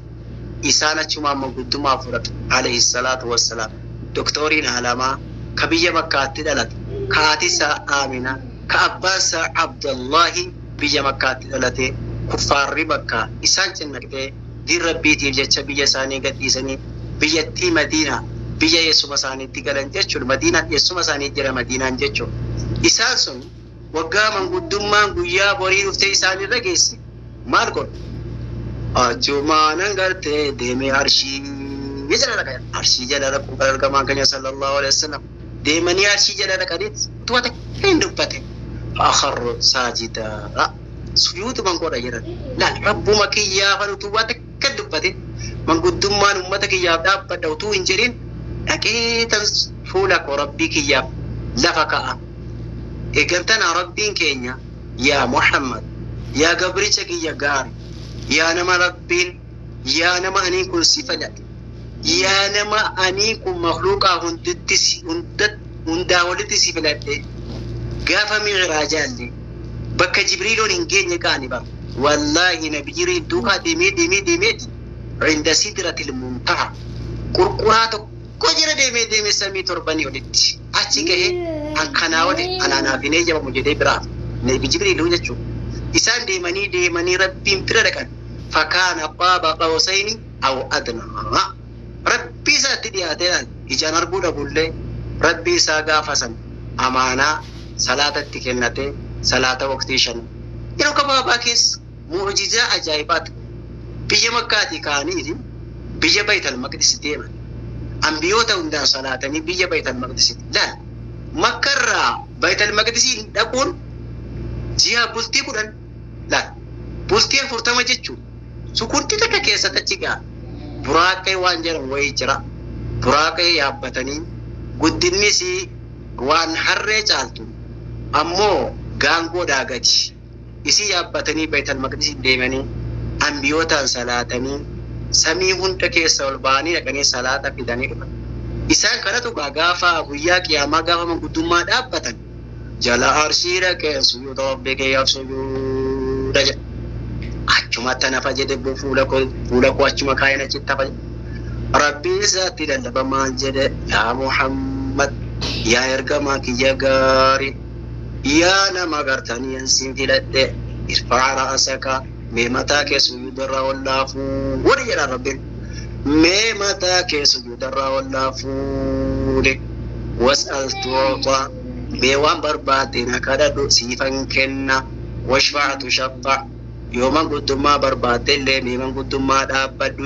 إسانة شما من قدوم أفرق عليه الصلاة والسلام دكتورين علما كبية مكة تدلت كاتسا آمنة كأباسا عبد الله بيا مكة تدلت كفار مكة إسان جنكتي دي ربي تيجي بيا ساني قد إساني بيا تي مدينة بيا يسوع ساني تيجالن جتشو المدينة يسوع ساني جرا مدينة جتشو إسان سن وقام قدوم ما قويا بوري نفتي ساني رجيس ماركو أجمع نعرته دمي عرشي يجرا عرشي جلا ركوب الرجما كنيا صلى الله عليه وسلم دمني عرشي جلا ركاديت تواتك هندوبته آخر ساجدا سجود من قرا يرا لا رب مكيا فنتواتك كدوبته من قدوم ما نمتك يا داب بدوتو إنجرين أكيد فولك ربك يا لفكا إكنتنا ربين كينيا يا محمد يا قبرتك يا غاري يا نما ربين يا نما أني كل صفات يا نما أني كل مخلوقا هنداولتي صفات قاف معراجان بك جبريل إنجيني كانبا والله نبي جبريل دوكا ديمي عند سدرة المنتهى قرقرات كجرا ديمي سمي ترباني ولد أتيكه أن كناودي أنا نافيني جاب مجدي برا نبي جبريل وجهه إسان ديماني ربي مبردكان فكان قاب قوسين أو أدنى ربي ساتدي هاتين إجان أربودا بولي ربي ساقا فسن أمانا صلاة التكنة صلاة وقتيشن يلو كبابا كيس معجزة عجائبات بيجي مكاتي كاني بيجي بيت المقدس ديما أنبيوتا وندا صلاة بيجي بيت المقدس لا مكرا بيت المقدس دقون جيها بلتي بدن لا بلتي فرتما جتشو سكونتي تكا كيسا تجيغا براكي وانجر ويجرا براكي يابتني قدني سي وان حري جالتو أمو غانغو داغتي إسي يابتني بيت المقدس ديماني أنبيوتا صلاتني samii hunda keessa ol ba'anii dhaqanii salaata fidanii dhufan. Isaan kanatu gaafa guyyaa qiyaamaa gaafa manguddummaa dhaabbatan jala arshii dhaqeen sujuuda rabbii kiyyaaf sujuuda jedha. Achumatti nafa jedhe fuula koo achuma kaayeen achitti hafa jedhe. Rabbii isaatti lallaba maal jedhe yaa Muhammad yaa ergamaa kiyya gaarii yaa nama gartanii ansiin filadhe irfaa ra'asaka mee mataa kee sujuudarraa ol laafuu wani jedha rabbiin. Mee mataa kee sujuudarraa ol laafuu was'al tuuta mee waan barbaadde na kadhadhu siifan kenna washfa'atu shaffa yoo manguddummaa barbaadde illee mee manguddummaa dhaabbadhu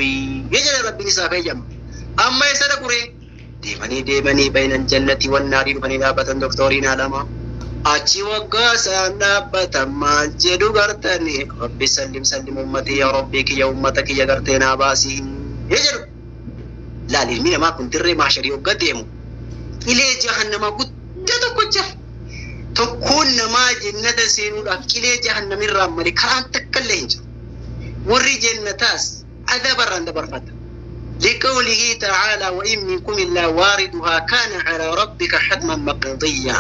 jedha rabbiin isaa fayyama. Amma isa dhaqure deemanii bainal jannati wan naari dhufanii dhaabbatan doktoriin alama achi waggaa isaan dhaabbatan maal jedhu gartanii rabbi sallim ummatii yaa rabbii kiyya ummata kiyya gartee naa baasii jedhu. Laal ilmi namaa kun dirree maasharii waggaa deemu qilee jahannama guddaa tokko jira. Tokkoon namaa jannata seenuudhaaf qilee jahannamirraa malee karaan takka illee hin jiru. Warri jannataas adabarraan dabarfata. لقوله تعالى وإن منكم إلا واردها كان على ربك حتما مقضيا.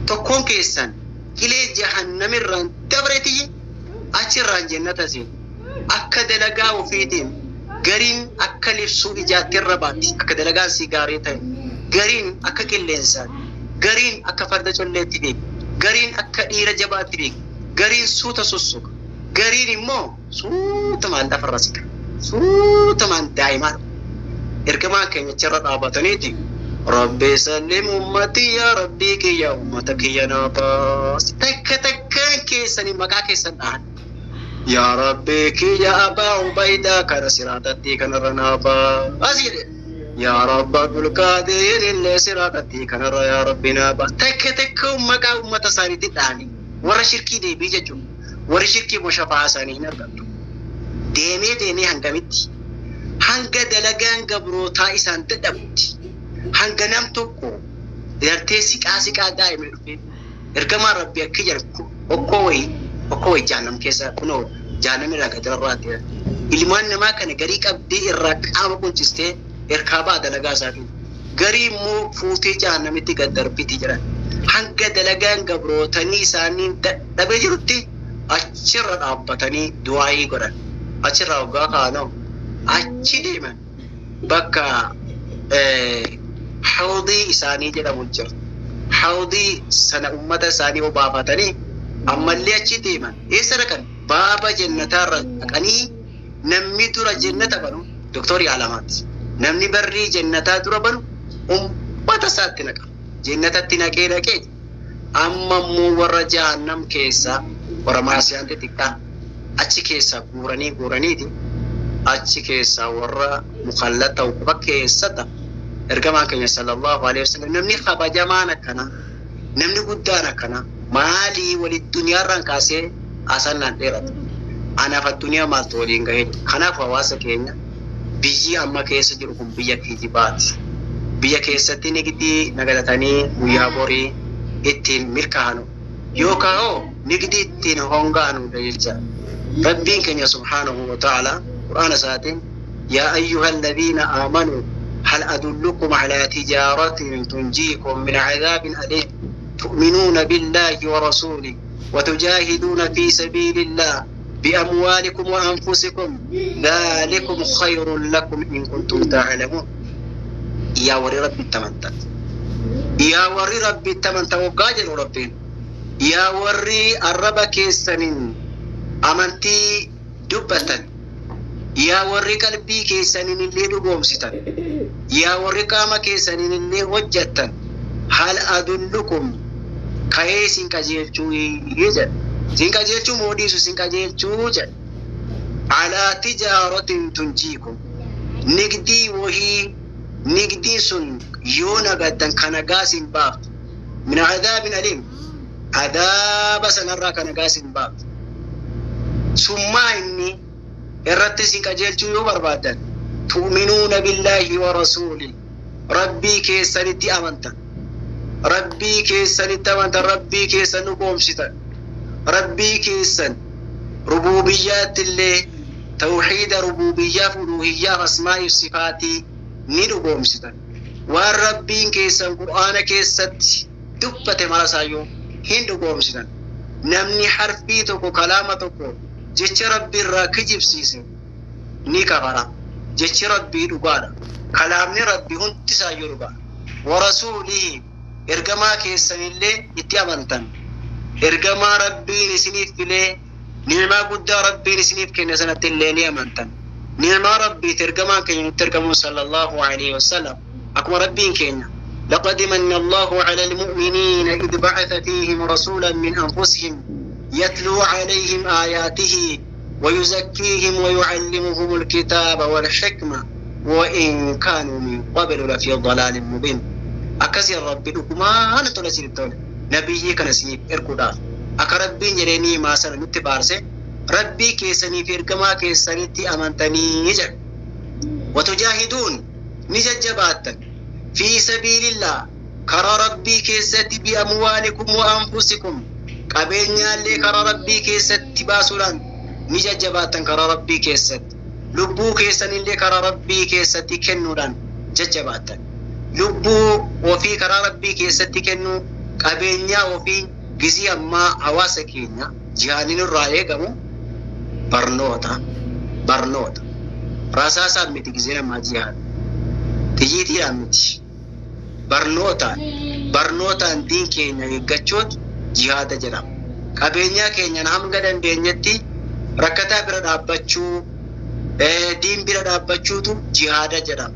تكون كيسان كلي جهنم الران دبرتي أشران جنة زين أكد لقا وفيدين قرين أكلف سوء جات الربات أكد لقا سيجاريتين قرين أكل الإنسان قرين أكفرد جلتي بيك قرين أكدير جبات بيك قرين سوء تسوسك قرين مو سوء تمان دفرسك سوء تمان دائما إركما كن يشرط أبطنيتي ربي سلم أمتي يا ربي كي يا أمتك يا ناباس تك كيسني مكا كيسن أهل يا ربي كي يا أبا عبيدة كان سراتتي كان رنابا أزيد يا رب القادر اللي سراتتي كان يا ربي نابا تك مكا أمت سانيتي تاني ورا شركي دي بيجو ورا شركي مشافعة ساني نرقب ديمي هنگامتي hanga dalagaan gabrootaa isaan dadhabdi hanga nam tokko dartee siqaa daa'imni dhufe ergamaa rabbii akka jedhu okkoo wayi jahannam keessa kunoo jahannam irraa gad rarraate ilmaan namaa kana garii qabdee irraa qaama quncistee erkaabaa dalagaa isaati garii immoo fuutee jahannamitti gad darbiti jedhan hanga dalagaan gabrootanii isaanii dadhabee jirutti achirra dhaabbatanii du'aayii godhan achirraa waggaa kaanoo achi deeman bakka hawdii isaanii jedhamu jira. Hawdii sana ummata isaanii obaafatanii ammallee achi deeman. Eessa dhaqan? Baaba jannatarra dhaqanii namni dura jannata banu doktorii alamaati. Namni barrii jannataa dura banu ummata isaatti naqa. Jannatatti naqee amma immoo warra jahannam keessa warra maasiyaan xixiqqaa achi keessa guuraniiti. Achi keessa warra mukhallata uquba keessata ergamaa keenya sallallahu alaihi wasallam namni kabajamaan akkana namni guddaan akkana maalii walid duniyaarraan kaasee asannaan dheerata anaaf addunyaa maaltu waliin gahee kanaaf hawaasa keenya biyyi amma keessa jiru kun biyya kijibaati. Biyya keessatti nigdii nagadatanii guyyaa borii ittiin milkaa'anu yookaan nigdii ittiin hongaanu jecha rabbiin keenya subhaanahu wa ta'ala قرآن ساتين يا أيها الذين آمنوا هل أدلكم على تجارة تنجيكم من عذاب أليم تؤمنون بالله ورسوله وتجاهدون في سبيل الله بأموالكم وأنفسكم ذلكم خير لكم إن كنتم تعلمون يا وري ربي التمنت يا وري ربي التمنت وقاجل ربي يا وري الربك السنين أمنتي دبة يا وري قلبي كيسانين اللي دقومستا يا وري قاما كيسانين اللي وجتا هل أدلكم كاي سنكاجيلچو يجد سنكاجيلچو موديسو سنكاجيلچو جد على تجارة تنجيكم نقدي وهي نقدي سن يونا قدن كنقاس باب من عذاب أليم عذاب سنرى كنقاس باب ثم إني الرتسين كجلتو يوبربادن تؤمنون بالله ورسوله ربي كيسانتي أمنتا ربي كيسانتي أمنتا ربي كيسان نقوم ستا ربي كيسان ربوبيات الله توحيد ربوبية فلوهية أسماء الصفات ندو بومستان والربين كيسا القرآن كيسا دبت مرسايو هندو بومستان نمني حرفي توكو كلامة توكو جيش ربي راكجب سيسي نيكا غرا جيش ربي دقانا كلامني ربي هنتسايو دقانا ورسوله إرقما كيسا اللي اتيامنتن إرقما ربي نسنيف بلي نعمة قد ربي نسنيف كي نسنة اللي نيامنتن نعمة ربي ترقما كي ترقمو صلى الله عليه وسلم أكما ربي كينا لقد من الله على المؤمنين إذ بعث فيهم رسولا من أنفسهم يتلو عليهم آياته ويزكيهم ويعلمهم الكتاب والحكمة وإن كانوا من قبل لفي ضلال مبين أكسر ربي لكما أنا تلسل الدولة نبي كنسيب إركودا أكربي جريني ما سنة نتبارسي ربي كيسني في إركما كيسني تي أمانتني نجا وتجاهدون نججباتا في سبيل الله كرى ربي كيستي بأموالكم وأنفسكم قبلنا اللي كرى ربي كيستي باسولان نججباتا كرى ربي كيست لبو كيسن اللي كرى ربي كيستي كنودان ججباتا لبو وفي كرى ربي كيستي كنو قبلنا وفي جزي أما حواسكينا جهانين الرأي قمو برنوتا راساسا متي جزينا ما جهان تجيتي أمتي برنوتا دين كينيا يقچوت جهاد جرام قبينيا كينيا نام غدن دينيتي ركتا برد أبچو دين برد أبچو تو جهاد جرام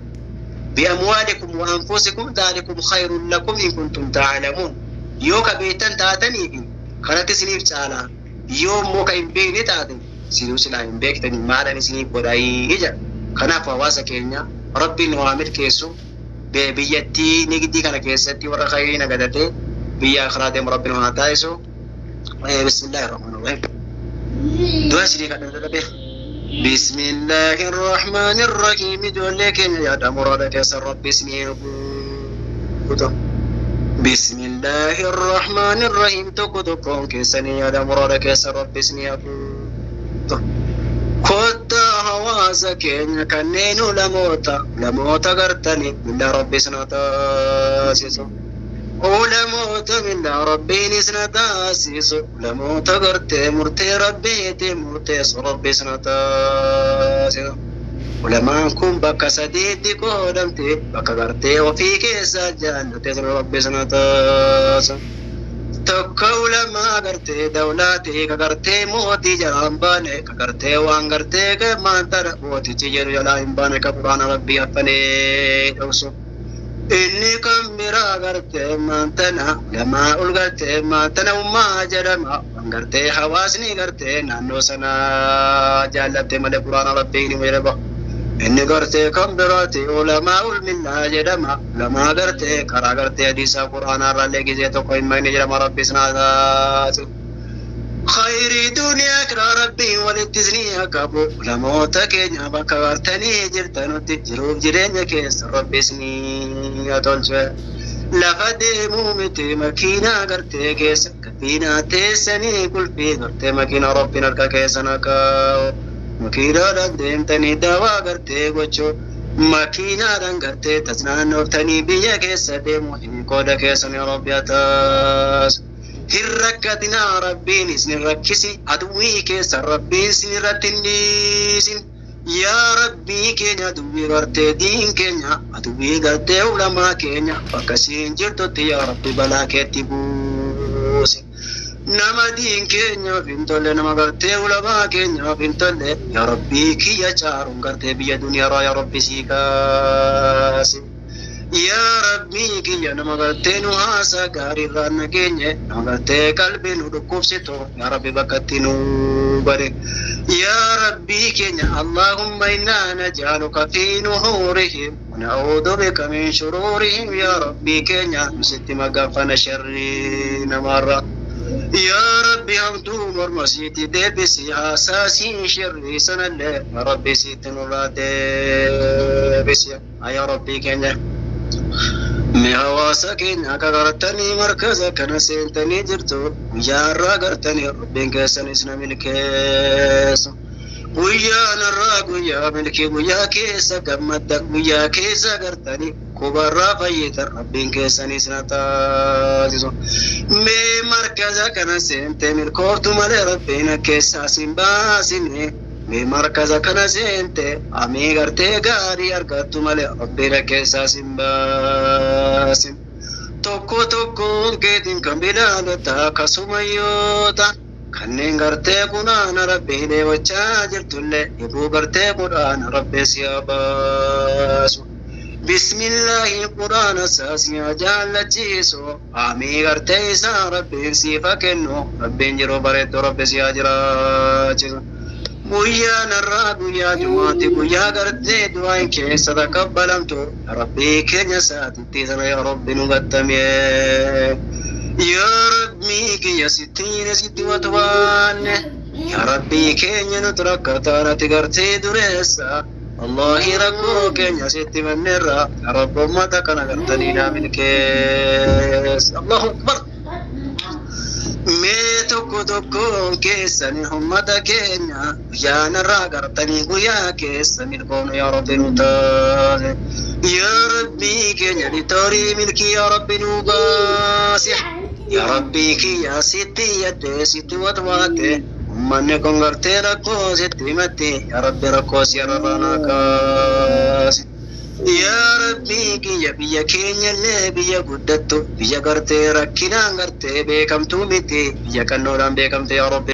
بأموالكم وأنفسكم ذلكم خير لكم إن كنتم تعلمون يو كبيتن تاتني كانت سنيف تعالى يوم موكا إمبيني تاتني سيدو سلا إمبيك تني مالا سنيف بداي إجا كنا فواسا كينيا ربي نوامر كيسو بيتي نجدي كنا كيستي ورا خيرنا قدرتي بيا خرادم ربنا ونتايسو بسم الله الرحمن الرحيم دعاء شريك بسم الله الرحمن الرحيم جولك يا دمرادك يا رب اسمي بسم الله الرحمن الرحيم تكون كيسني يا دمرادك يا رب اسمي كوتا حواسا كينيا كنينو لموتا غرتني بالله ربي سنتا سيسو ولموتا بالله ربي سنتا سيسو لموتا غرتي مرتي ربي تي مرتي ربي سنتا سيسو ولما نكون بكا سديدي كودمتي بكا غرتي وفيك سجانتي ربي سنتا سيسو tokko lama garte dawlati kagarte moti jarambane kagarte wangarte ke mantara moti chijeru yala imbane ka qur'ana rabbi afane doso inni kamira garte mantana lama ulgarte mantana umma jarama wangarte hawasni garte nanno sana jallate male qur'ana rabbi ni mereba inni garte kambirati ulama ulminna jedama lama garte kara garte hadisa qur'ana ralle gize to koy mayne jedama rabbi sanat خير دنيا كرا ربي ولتزني كابو لما تكني بكارتني جرتنو تجروب جرين كيس ربي سني اتولج لقد مومتي مكينا غرتي كيس كفينا تسني كل في غرتي مكينا ربنا كيسنا كا مكينا دندم تني دوا غرتي غچو مكينا دنغرتي تزنانو تني بيا كيس دمو كودا كيسني ربي اتاس هركتنا ربي نسن ركسي أدوي كيس ربي سنرتنيسن يا ربي كينيا دوي غرتي دين كينيا أدوي غرتي علماء كينيا فكسين جرتو يا ربي بلا كتبوسي نما دين كينيا فينتولي نما غرتي علماء كينيا فينتولي يا ربي كي يجارون غرتي بيا دنيا را يا ربي سيكاسي يا ربي كي أنا مغرتي نواسا غاري رانا كيني مغرتي قلبي ندكوب ستو يا ربي بكتنو بري يا ربي كي اللهم إنا نجعلك في نحورهم ونعوذ بك من شرورهم يا ربي كي نسيت مغفنا شرين مرة يا ربي همدو مرمسيتي دبسي حساسي شري سنة يا ربي سيتنو لا دبسي يا ربي كي مهواسا كينيا كغرتني مركزا كنا سنتني جرتو ويارا غرتني ربين كيسن اسنا ملكيس guyyaa narraa guyyaa milkii guyyaa keessa gammadda guyyaa keessa gartanii kubarraa fayyitan rabbiin keessanis na taasisu mee markaza kana seente milkooftu malee rabbiin keessaa sin baasine mee markaza kana seente amii gartee gaarii argattu malee rabbiin keessaa sin baasine tokko tokkoon keetiin kan bilaalota akkasumayyoota kanneen gartee kunaana rabbii deewwachaa jirtullee ibuu gartee kudhaana rabbii si baasu bismillaahi quraana saasiyaa jaallachiisu amii gartee isaa rabbiin siifa kennu rabbiin jiruu bareeddu rabbi siyaa jiraachisu guyyaa narraa guyyaa jumaatti guyyaa gartee du'aan keessa takabbalamtu rabbii keenya saatitti sana yaa rabbi nu gattamee يا ربي كي ستين ستي وتوان يا ربي كي نترك تانا تقرتي دريسا الله ركو كي ستي من نرى يا رب ما تكنا قرتنينا من كيس الله أكبر ميتوكو توكو كيساني همتا كينيا يا نرى قرتني قويا كيساني الكون يا رب نتاز يا ربي كي نتوري ملكي يا رب نباسح يا ربي كي يا ستي يدي ستي وطواتي من كونغرتي ركو ستي متي يا ربي ركوس يا ربانا كاس يا ربي كي يا بيا كينيا اللي بيا قدتو بيا قرتي ركينا قرتي بيكم توميتي بيا كنوران بيكم يا ربي